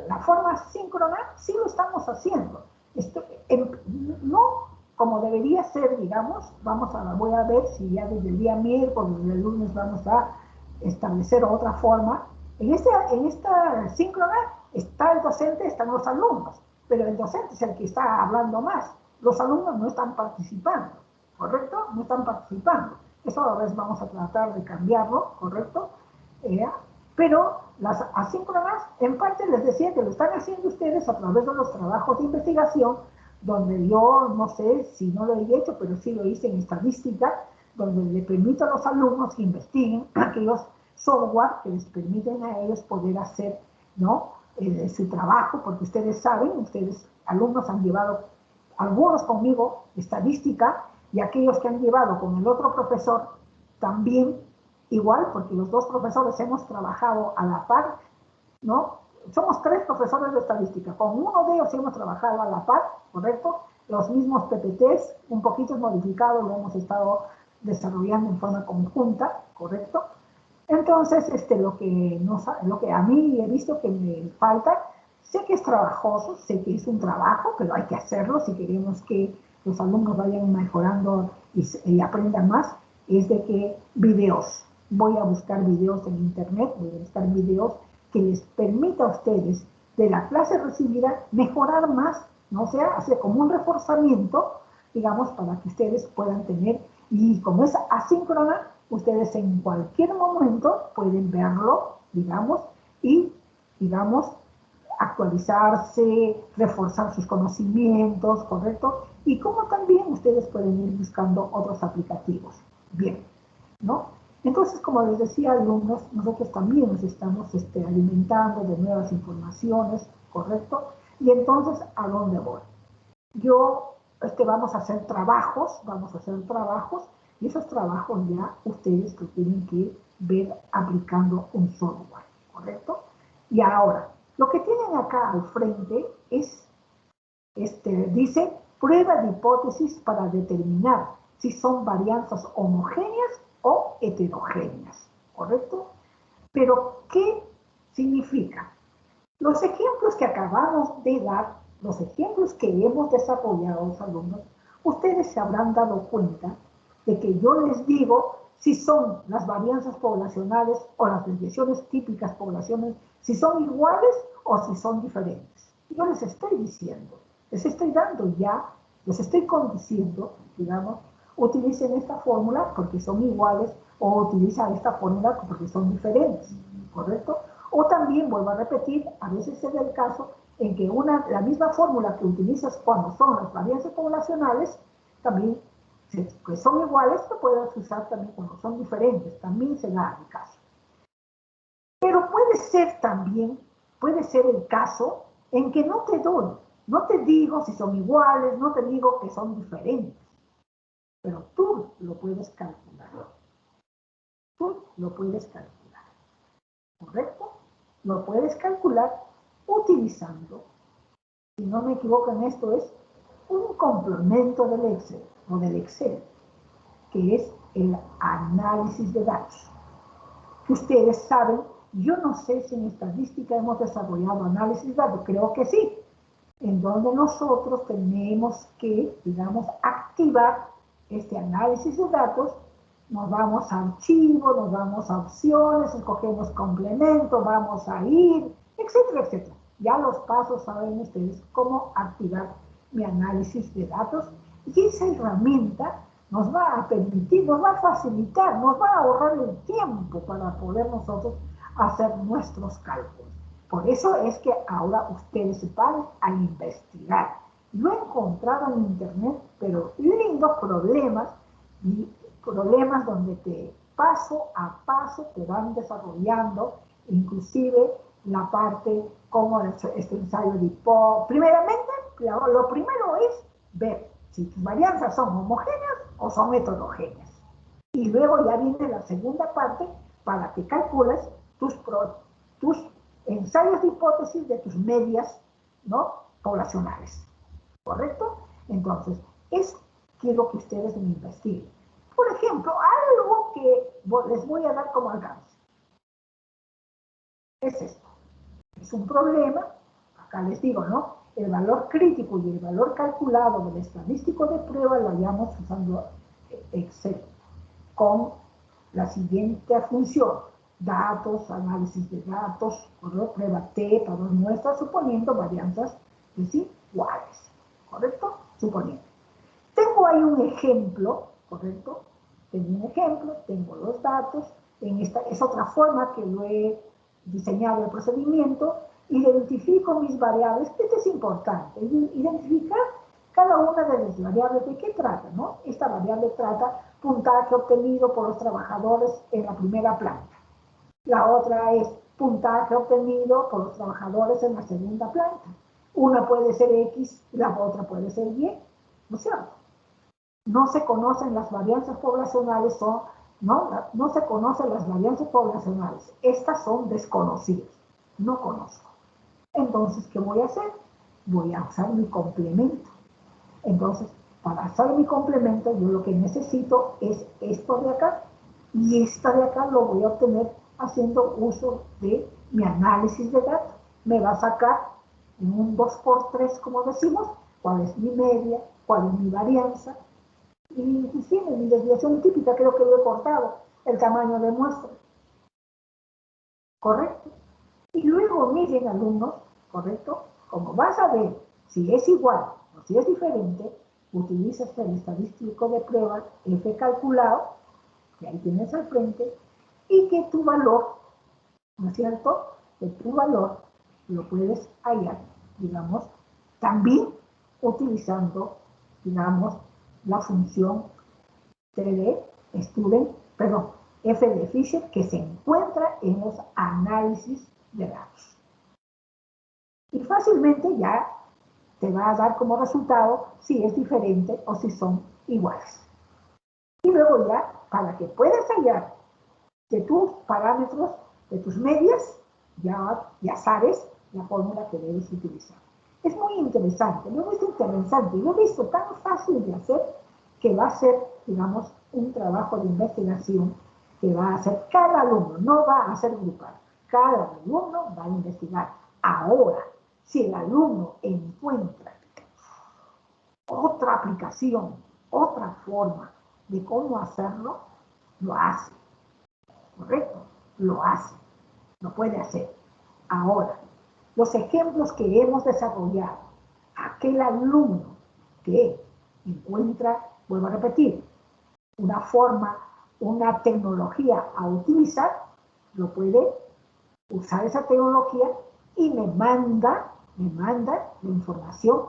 la forma síncrona, sí lo estamos haciendo. No como debería ser, digamos, voy a ver si ya desde el día miércoles, desde el lunes vamos a establecer otra forma. En esta síncrona está el docente, están los alumnos, pero el docente es el que está hablando más. Los alumnos no están participando, ¿correcto? No están participando. Eso a veces vamos a tratar de cambiarlo, ¿correcto? Pero las asíncronas, en parte les decía que lo están haciendo ustedes a través de los trabajos de investigación, donde yo no sé si no lo he hecho, pero sí lo hice en estadística, donde le permito a los alumnos que investiguen aquellos software que les permiten a ellos poder hacer, ¿no? Su trabajo, porque ustedes saben, ustedes alumnos han llevado, algunos conmigo, estadística, y aquellos que han llevado con el otro profesor también, igual, porque los dos profesores hemos trabajado a la par, ¿no? Somos 3 profesores de estadística, con uno de ellos hemos trabajado a la par, ¿correcto? Los mismos PPTs, un poquito modificados, lo hemos estado desarrollando en forma conjunta, ¿correcto? Entonces, lo que a mí he visto que me falta, sé que es trabajoso, sé que es un trabajo, pero hay que hacerlo si queremos que los alumnos vayan mejorando y aprendan más, es de que videos. Voy a buscar videos en internet, voy a buscar videos que les permita a ustedes de la clase recibida mejorar más, ¿no? O sea, hacer como un reforzamiento, digamos, para que ustedes puedan tener, y como es asíncrona, ustedes en cualquier momento pueden verlo, digamos, y, digamos, actualizarse, reforzar sus conocimientos, ¿correcto? Y como también ustedes pueden ir buscando otros aplicativos. Bien, ¿no? Entonces, como les decía, alumnos, nosotros también nos estamos alimentando de nuevas informaciones, ¿correcto? Y entonces, ¿a dónde voy? Vamos a hacer trabajos, y esos trabajos ya ustedes lo tienen que ver aplicando un software, ¿correcto? Y ahora, lo que tienen acá al frente es, dice, prueba de hipótesis para determinar si son varianzas homogéneas o heterogéneas, ¿correcto? Pero, ¿qué significa? Los ejemplos que acabamos de dar, los ejemplos que hemos desarrollado los alumnos, ustedes se habrán dado cuenta de que yo les digo si son las varianzas poblacionales o las desviaciones típicas poblacionales, si son iguales o si son diferentes. Yo les estoy diciendo, les estoy dando ya, les estoy conduciendo, digamos, utilicen esta fórmula porque son iguales o utilizan esta fórmula porque son diferentes, ¿correcto? O también, vuelvo a repetir, a veces se da el caso en que la misma fórmula que utilizas cuando son las varianzas poblacionales, también que son iguales, lo puedes usar también cuando son diferentes, también se da el caso. Pero puede ser también, puede ser el caso en que no te doy, no te digo si son iguales, no te digo que son diferentes, pero tú lo puedes calcular. Tú lo puedes calcular, ¿correcto? Lo puedes calcular utilizando, si no me equivoco en esto, es un complemento del Excel, o del Excel, que es el análisis de datos. Que ustedes saben, yo no sé si en estadística hemos desarrollado análisis de datos, creo que sí, en donde nosotros tenemos que, digamos, activar este análisis de datos. Nos vamos a archivos, nos vamos a opciones, escogemos complemento, vamos a ir, etcétera, etcétera. Ya los pasos saben ustedes cómo activar mi análisis de datos, y esa herramienta nos va a permitir, nos va a facilitar, nos va a ahorrar el tiempo para poder nosotros hacer nuestros cálculos. Por eso es que ahora ustedes van a investigar. Yo he encontrado en internet, pero lindos problemas, y problemas donde paso a paso te van desarrollando, inclusive la parte como este ensayo de hipótesis. Primeramente, lo primero es ver si tus varianzas son homogéneas o son heterogéneas. Y luego ya viene la segunda parte para que calcules tus ensayos de hipótesis de tus medias, ¿no?, poblacionales, ¿correcto? Entonces, quiero que ustedes me investiguen. Por ejemplo, algo que les voy a dar como alcance es esto. Es un problema, acá les digo, ¿no? El valor crítico y el valor calculado del estadístico de prueba lo hallamos usando Excel con la siguiente función. datos, análisis de datos, ¿correcto? Prueba T para dos muestras, suponiendo varianzas desiguales, ¿correcto? Suponiendo. Tengo ahí un ejemplo, ¿correcto? Tengo un ejemplo, tengo los datos, esta es otra forma que lo he diseñado el procedimiento, identifico mis variables, esto es importante, identificar cada una de las variables. ¿De qué trata? ¿No? Esta variable trata puntaje obtenido por los trabajadores en la primera planta. La otra es puntaje obtenido por los trabajadores en la segunda planta. Una puede ser X y la otra puede ser Y, ¿no es cierto? No se conocen las varianzas poblacionales, no se conocen las varianzas poblacionales. Estas son desconocidas, no conozco. Entonces, ¿qué voy a hacer? Voy a usar mi complemento. Entonces, para hacer mi complemento, yo lo que necesito es esto de acá, y esta de acá lo voy a obtener haciendo uso de mi análisis de datos. Me va a sacar en un 2×3, como decimos, cuál es mi media, cuál es mi varianza, y inclusive mi desviación típica, creo que lo he cortado, el tamaño de muestra. ¿Correcto? Y luego, miren, alumnos, ¿correcto? Como vas a ver si es igual o si es diferente, utilizas el estadístico de prueba F calculado, que ahí tienes al frente, y que tu valor, ¿no es cierto? Que tu valor lo puedes hallar, digamos, también utilizando, digamos, la función F de Fisher, que se encuentra en los análisis de datos. Y fácilmente ya te va a dar como resultado si es diferente o si son iguales. Y luego ya, para que puedas hallar de tus parámetros, de tus medias, ya sabes la fórmula que debes utilizar. Es muy interesante, lo he visto interesante, lo he visto tan fácil de hacer que va a ser, digamos, un trabajo de investigación que va a hacer cada alumno, no va a ser grupal. Cada alumno va a investigar. Ahora, si el alumno encuentra otra aplicación, otra forma de cómo hacerlo, lo hace. ¿Correcto? Lo hace. Lo puede hacer. Ahora, los ejemplos que hemos desarrollado, aquel alumno que encuentra, vuelvo a repetir, una forma, una tecnología a utilizar, lo puede usar esa tecnología y me manda la información,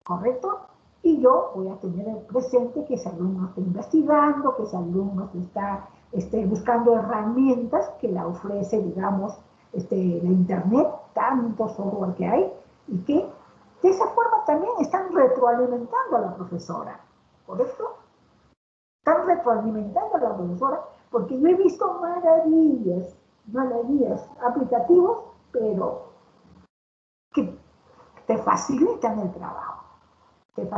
¿correcto? Y yo voy a tener presente que ese alumno está investigando, que ese alumno esté buscando herramientas que le ofrece, digamos, la internet, tanto software que hay, y que de esa forma también están retroalimentando a la profesora, ¿correcto? Están retroalimentando a la profesora, porque yo he visto maravillas aplicativos, pero que te facilitan el trabajo. Pero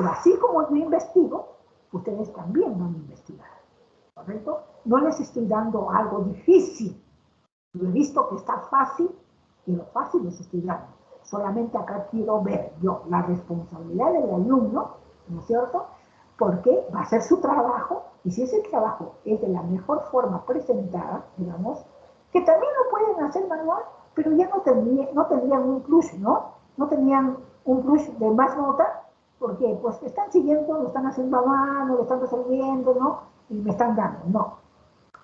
así como yo investigo, ustedes también van a investigar, ¿correcto? No les estoy dando algo difícil. Yo he visto que está fácil, y lo fácil les estoy dando. Solamente acá quiero ver yo la responsabilidad del alumno, ¿no es cierto? Porque va a hacer su trabajo, y si ese trabajo es de la mejor forma presentada, digamos, que también lo pueden hacer manual, pero ya no tendrían un plus, ¿no? No tenían un plus de más nota, porque pues están siguiendo, lo están haciendo a mano, lo están resolviendo, ¿no? Y me están dando, no.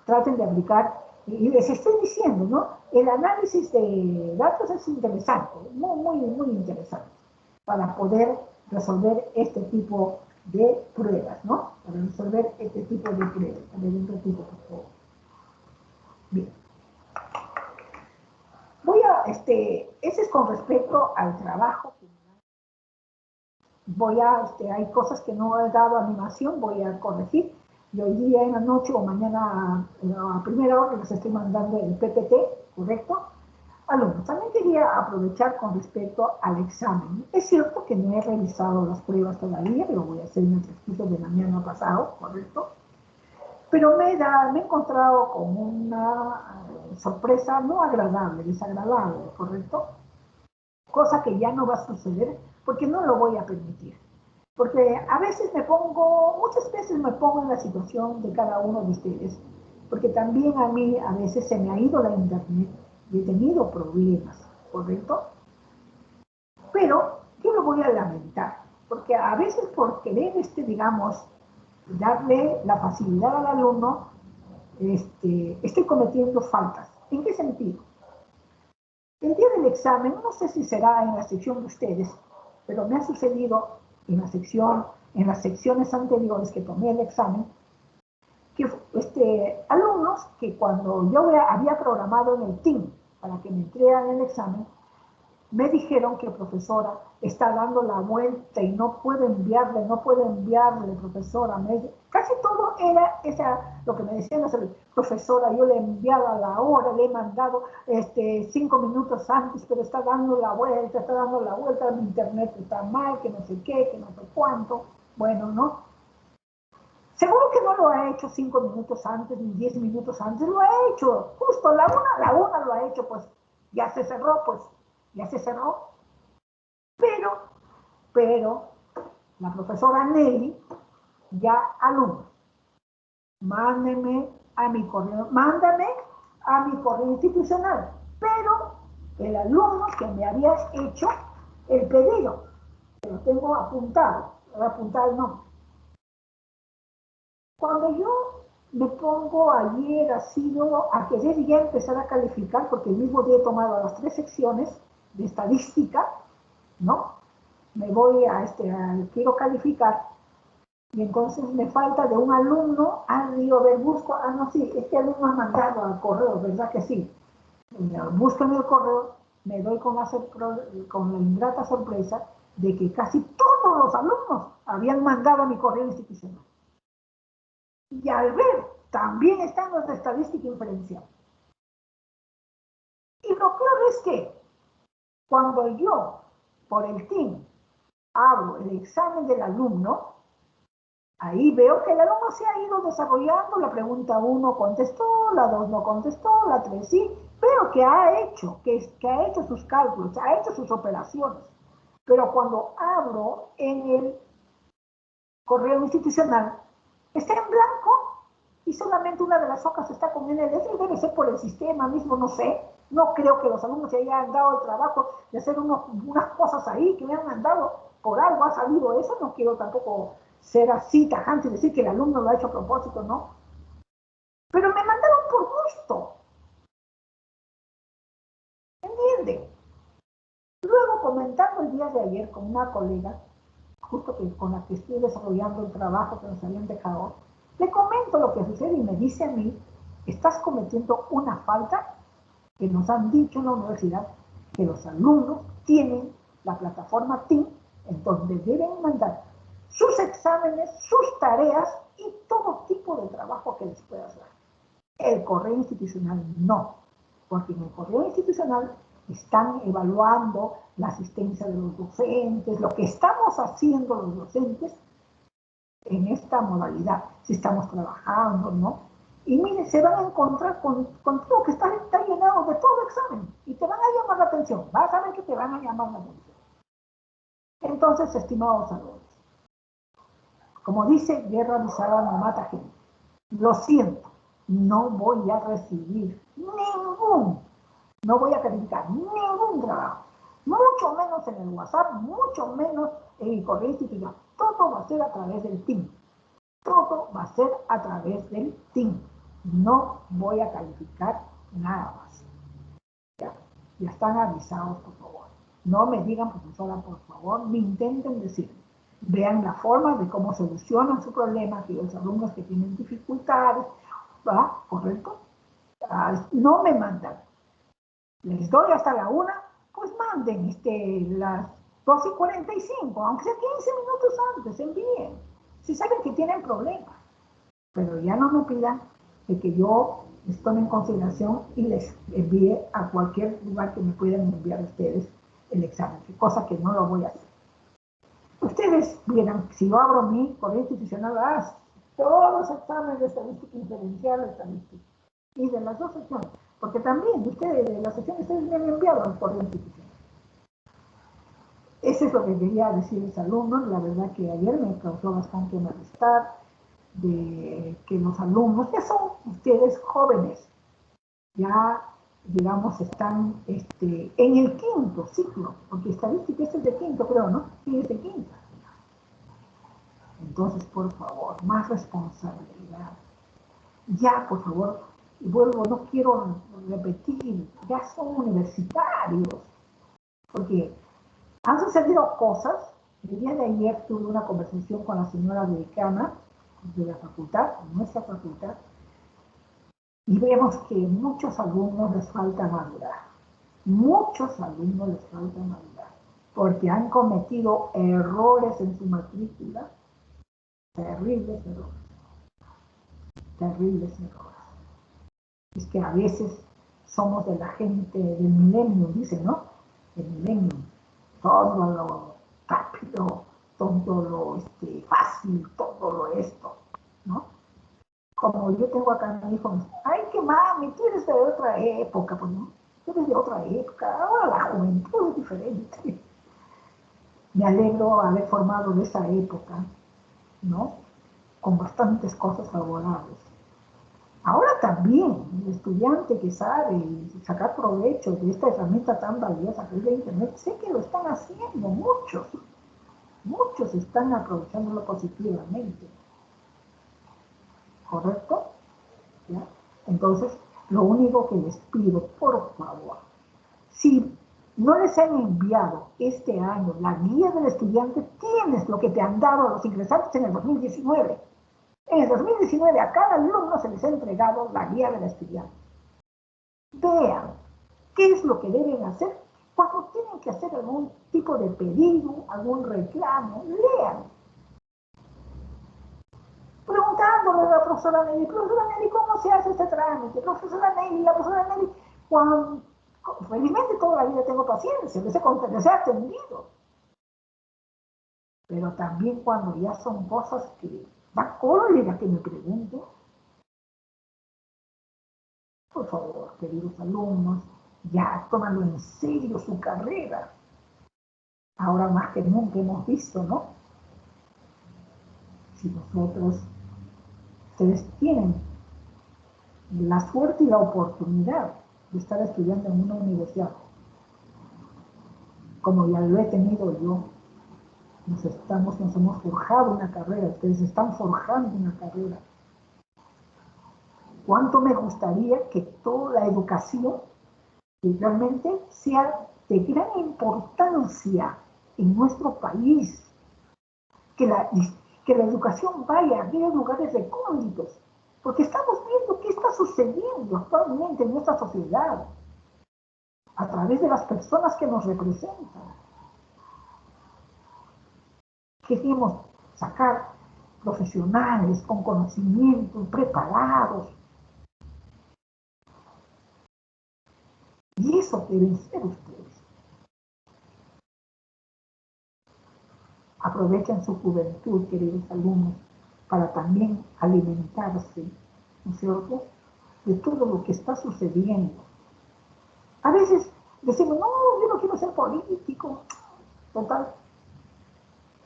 Traten de aplicar, y les estoy diciendo, ¿no? El análisis de datos es interesante, muy interesante, para poder resolver este tipo de pruebas, ¿no? Para resolver este tipo de pruebas. A ver, un ratito, por favor. Bien. Ese es con respecto al trabajo. Hay cosas que no he dado animación, voy a corregir. Y hoy día en la noche o mañana a primera hora les estoy mandando el PPT, ¿correcto? Alumnos, también quería aprovechar con respecto al examen. Es cierto que no he revisado las pruebas todavía, pero voy a hacer un ejercicio de mañana pasado, ¿correcto? Pero me he encontrado con una sorpresa no agradable, desagradable, ¿correcto? Cosa que ya no va a suceder porque no lo voy a permitir. Porque muchas veces me pongo en la situación de cada uno de ustedes. porque también a mí a veces se me ha ido la internet y he tenido problemas, ¿correcto? Pero yo lo voy a lamentar, porque a veces por querer, digamos, darle la facilidad al alumno, estoy cometiendo faltas. ¿En qué sentido? El día del examen, no sé si será en la sección de ustedes, pero me ha sucedido en las secciones anteriores que tomé el examen, que alumnos que cuando yo había programado en el team para que me entregaran el examen, me dijeron que profesora está dando la vuelta y no puedo enviarle, profesora. Casi todo era lo que me decían, profesora, yo le he enviado a la hora, le he mandado 5 minutos antes, pero está dando la vuelta, mi internet está mal, que no sé qué, que no sé cuánto. Bueno, ¿no? Seguro que no lo ha hecho 5 minutos antes, ni 10 minutos antes, lo ha hecho. Justo la una lo ha hecho, pues ya se cerró. Pero la profesora Nelly, ya alumnos, mándame a mi correo institucional. Pero el alumno que me había hecho el pedido, que lo tengo apuntado, voy a apuntar el nombre. Cuando yo me pongo ayer a querer ya empezar a calificar, porque el mismo día he tomado las 3 secciones de estadística, ¿no? Me voy quiero calificar, y entonces me falta de un alumno, digo, a ver, busco, no, sí, este alumno ha mandado al correo, ¿verdad que sí? Busco en el correo, me doy con la ingrata sorpresa de que casi todos los alumnos habían mandado a mi correo institucional. Y al ver, también están los de estadística inferencial. Y lo peor es que cuando yo, por el team, abro el examen del alumno, ahí veo que el alumno se ha ido desarrollando, la pregunta 1 contestó, la 2 no contestó, la 3 sí, veo que ha hecho sus cálculos, ha hecho sus operaciones. Pero cuando abro en el correo institucional, está en blanco y solamente una de las hojas está con NLS, debe ser por el sistema mismo, no sé. No creo que los alumnos se hayan dado el trabajo de hacer unas cosas ahí que me han mandado, por algo ha salido eso. No quiero tampoco ser así tajante y decir que el alumno lo ha hecho a propósito, no. Pero me mandaron por gusto. ¿Entiende? Luego, comentando el día de ayer con una colega, justo con la que estoy desarrollando el trabajo que nos habían dejado, le comento lo que sucede y me dice a mí, estás cometiendo una falta que nos han dicho en la universidad, que los alumnos tienen la plataforma TIM, en donde deben mandar sus exámenes, sus tareas y todo tipo de trabajo que les pueda hacer. El correo institucional no, porque en el correo institucional están evaluando la asistencia de los docentes, lo que estamos haciendo los docentes en esta modalidad, si estamos trabajando, ¿no? Y miren, se van a encontrar con todo que está llenado de todo examen y te van a llamar la atención, vas a ver que te van a llamar la atención. Entonces, estimados alumnos, como dice, guerra avisada no mata gente. Lo siento, no voy a recibir no voy a calificar ningún trabajo, mucho menos en el WhatsApp, mucho menos en el correo institucional. Todo va a ser a través del team. Todo va a ser a través del team. No voy a calificar nada más. Ya están avisados, por favor. No me digan, profesora, por favor, ni intenten decirme. Vean la forma de cómo solucionan su problema, aquellos alumnos que tienen dificultades, ¿va? ¿Correcto? No me mandan. Les doy hasta la 1, pues manden las 2:45, aunque sea 15 minutos antes, envíen. Si saben que tienen problemas. Pero ya no me pidan de que yo les tome en consideración y les envíe a cualquier lugar que me puedan enviar ustedes el examen, cosa que no lo voy a hacer. Ustedes vieran, si yo abro mi correo institucional, todos los exámenes de estadística inferencial, estadística, y de las 2 secciones, porque también ustedes, de las secciones, ustedes me han enviado al correo institucional. Eso es lo que quería decir los alumnos. La verdad que ayer me causó bastante malestar. de que los alumnos, ya son ustedes jóvenes, ya, digamos, están en el quinto ciclo, porque estadística es de quinto, creo, ¿no? Sí, es de quinto. Entonces, por favor, más responsabilidad. Ya, por favor, y vuelvo, no quiero repetir, ya son universitarios, porque han sucedido cosas. El día de ayer tuve una conversación con la señora decana de la facultad, nuestra facultad, y vemos que muchos alumnos les falta madurar. Muchos alumnos les falta madurar, porque han cometido errores en su matrícula, terribles errores, terribles errores. Es que a veces somos de la gente del milenio, dice, ¿no? El milenio, todo lo rápido, todo lo fácil, todo lo esto, ¿no? Como yo tengo acá a mi hijo, ay, que mami, tú eres de otra época, pues no, tú eres de otra época, ahora la juventud es diferente. Me alegro haber formado de esa época, ¿no? Con bastantes cosas favorables. Ahora también, el estudiante que sabe sacar provecho de esta herramienta tan valiosa que es la Internet, sé que lo están haciendo, muchos están aprovechándolo positivamente. ¿Correcto? ¿Ya? Entonces, lo único que les pido, por favor, si no les han enviado este año la guía del estudiante, tienes lo que te han dado a los ingresantes en el 2019. En el 2019 a cada alumno se les ha entregado la guía del estudiante. Vean qué es lo que deben hacer cuando tienen que hacer algún tipo de pedido, algún reclamo. Lean. Preguntándole a la profesora Nelly, ¿cómo se hace este trámite? Profesora Nelly, la profesora Nelly, cuando, felizmente toda la vida tengo paciencia, les he atendido. Pero también cuando ya son cosas que da cólera que me pregunto, por favor, queridos alumnos, ya tómalo en serio su carrera. Ahora más que nunca hemos visto, ¿no? Si nosotros, ustedes tienen la suerte y la oportunidad de estar estudiando en una universidad, como ya lo he tenido yo, nos hemos forjado una carrera, ustedes están forjando una carrera. ¿Cuánto me gustaría que toda la educación realmente sea de gran importancia en nuestro país? Que la educación vaya a aquellos lugares recónditos, porque estamos viendo qué está sucediendo actualmente en nuestra sociedad a través de las personas que nos representan. Queremos sacar profesionales con conocimiento, preparados. Y eso deben ser ustedes. Aprovechen su juventud, queridos alumnos, para también alimentarse, ¿no es cierto?, de todo lo que está sucediendo. A veces decimos, no, yo no quiero ser político. Total,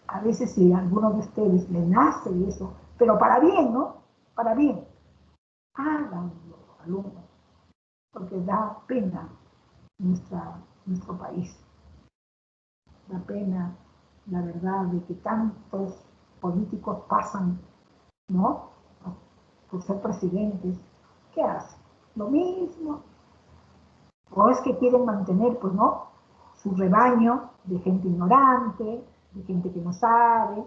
a veces si a alguno de ustedes le nace eso, pero para bien, ¿no? Para bien. Háganlo, alumnos, porque da pena nuestro país. Da pena, la verdad, de que tantos políticos pasan, ¿no?, por ser presidentes. ¿Qué hacen? Lo mismo. O es que quieren mantener, pues, ¿no?, su rebaño de gente ignorante, de gente que no sabe,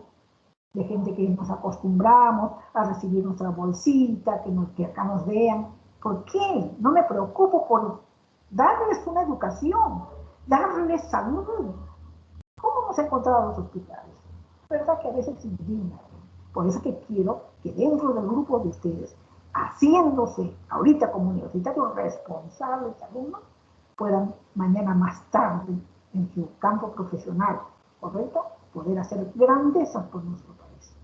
de gente que nos acostumbramos a recibir nuestra bolsita, que acá nos vean. ¿Por qué? No me preocupo por darles una educación, darles salud. ¿Cómo hemos encontrado los hospitales? ¿Verdad que a veces se indigna? Por eso que quiero que dentro del grupo de ustedes, haciéndose ahorita como universitarios responsables alumnos, puedan mañana más tarde en su campo profesional, ¿correcto?, poder hacer grandezas por nuestro país.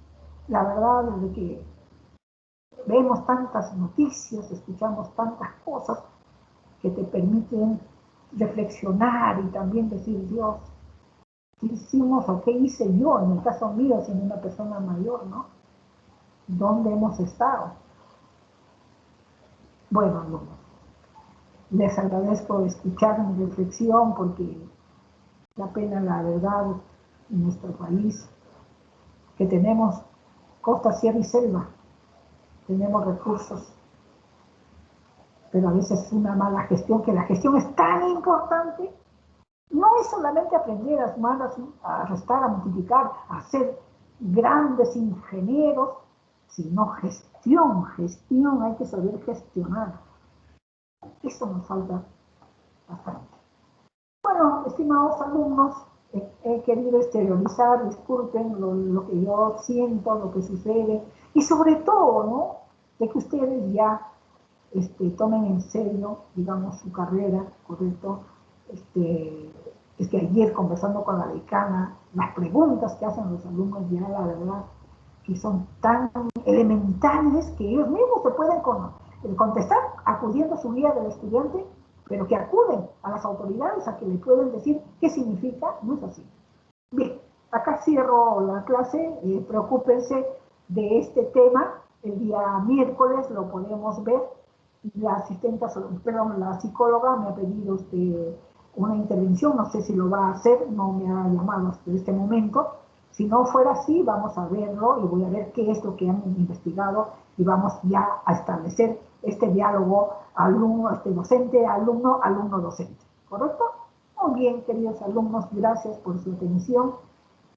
La verdad es de que vemos tantas noticias, escuchamos tantas cosas que te permiten reflexionar y también decir, Dios, ¿qué hicimos o qué hice yo, en el caso mío, siendo una persona mayor, ¿no? ¿Dónde hemos estado? Bueno, alumnos, les agradezco escuchar mi reflexión porque da pena la verdad en nuestro país que tenemos costa, sierra y selva, tenemos recursos, pero a veces una mala gestión, que la gestión es tan importante. No es solamente aprender a sumar, a restar, a multiplicar, a ser grandes ingenieros, sino gestión, hay que saber gestionar. Eso nos falta bastante. Bueno, estimados alumnos, he querido exteriorizar, disculpen lo que yo siento, lo que sucede, y sobre todo, ¿no?, de que ustedes ya tomen en serio, digamos, su carrera, ¿correcto? Es que ayer conversando con la decana, las preguntas que hacen los alumnos ya, la verdad, que son tan elementales que ellos mismos se pueden contestar acudiendo a su guía del estudiante, pero que acuden a las autoridades a que le pueden decir qué significa, no es así. Bien, acá cierro la clase, preocúpense de este tema, el día miércoles lo podemos ver. La asistente, perdón, la psicóloga me ha pedido una intervención, no sé si lo va a hacer, no me ha llamado hasta este momento. Si no fuera así, vamos a verlo y voy a ver qué es lo que han investigado y vamos ya a establecer este diálogo alumno, docente, alumno, alumno, docente. ¿Correcto? Muy bien, queridos alumnos, gracias por su atención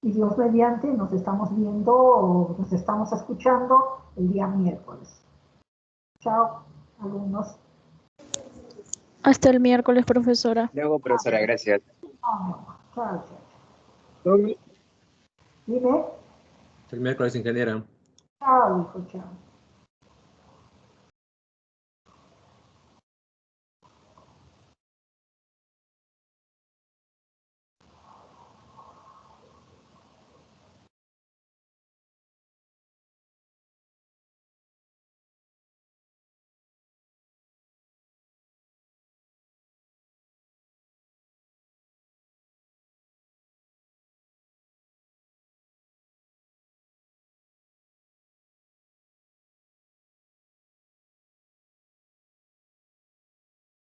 y Dios mediante nos estamos viendo o nos estamos escuchando el día miércoles. Chao, alumnos. Hasta el miércoles, profesora. Luego, profesora, gracias. Chao, chao. Todo Dime. el miércoles, ingeniera. Chao, hijo, chao.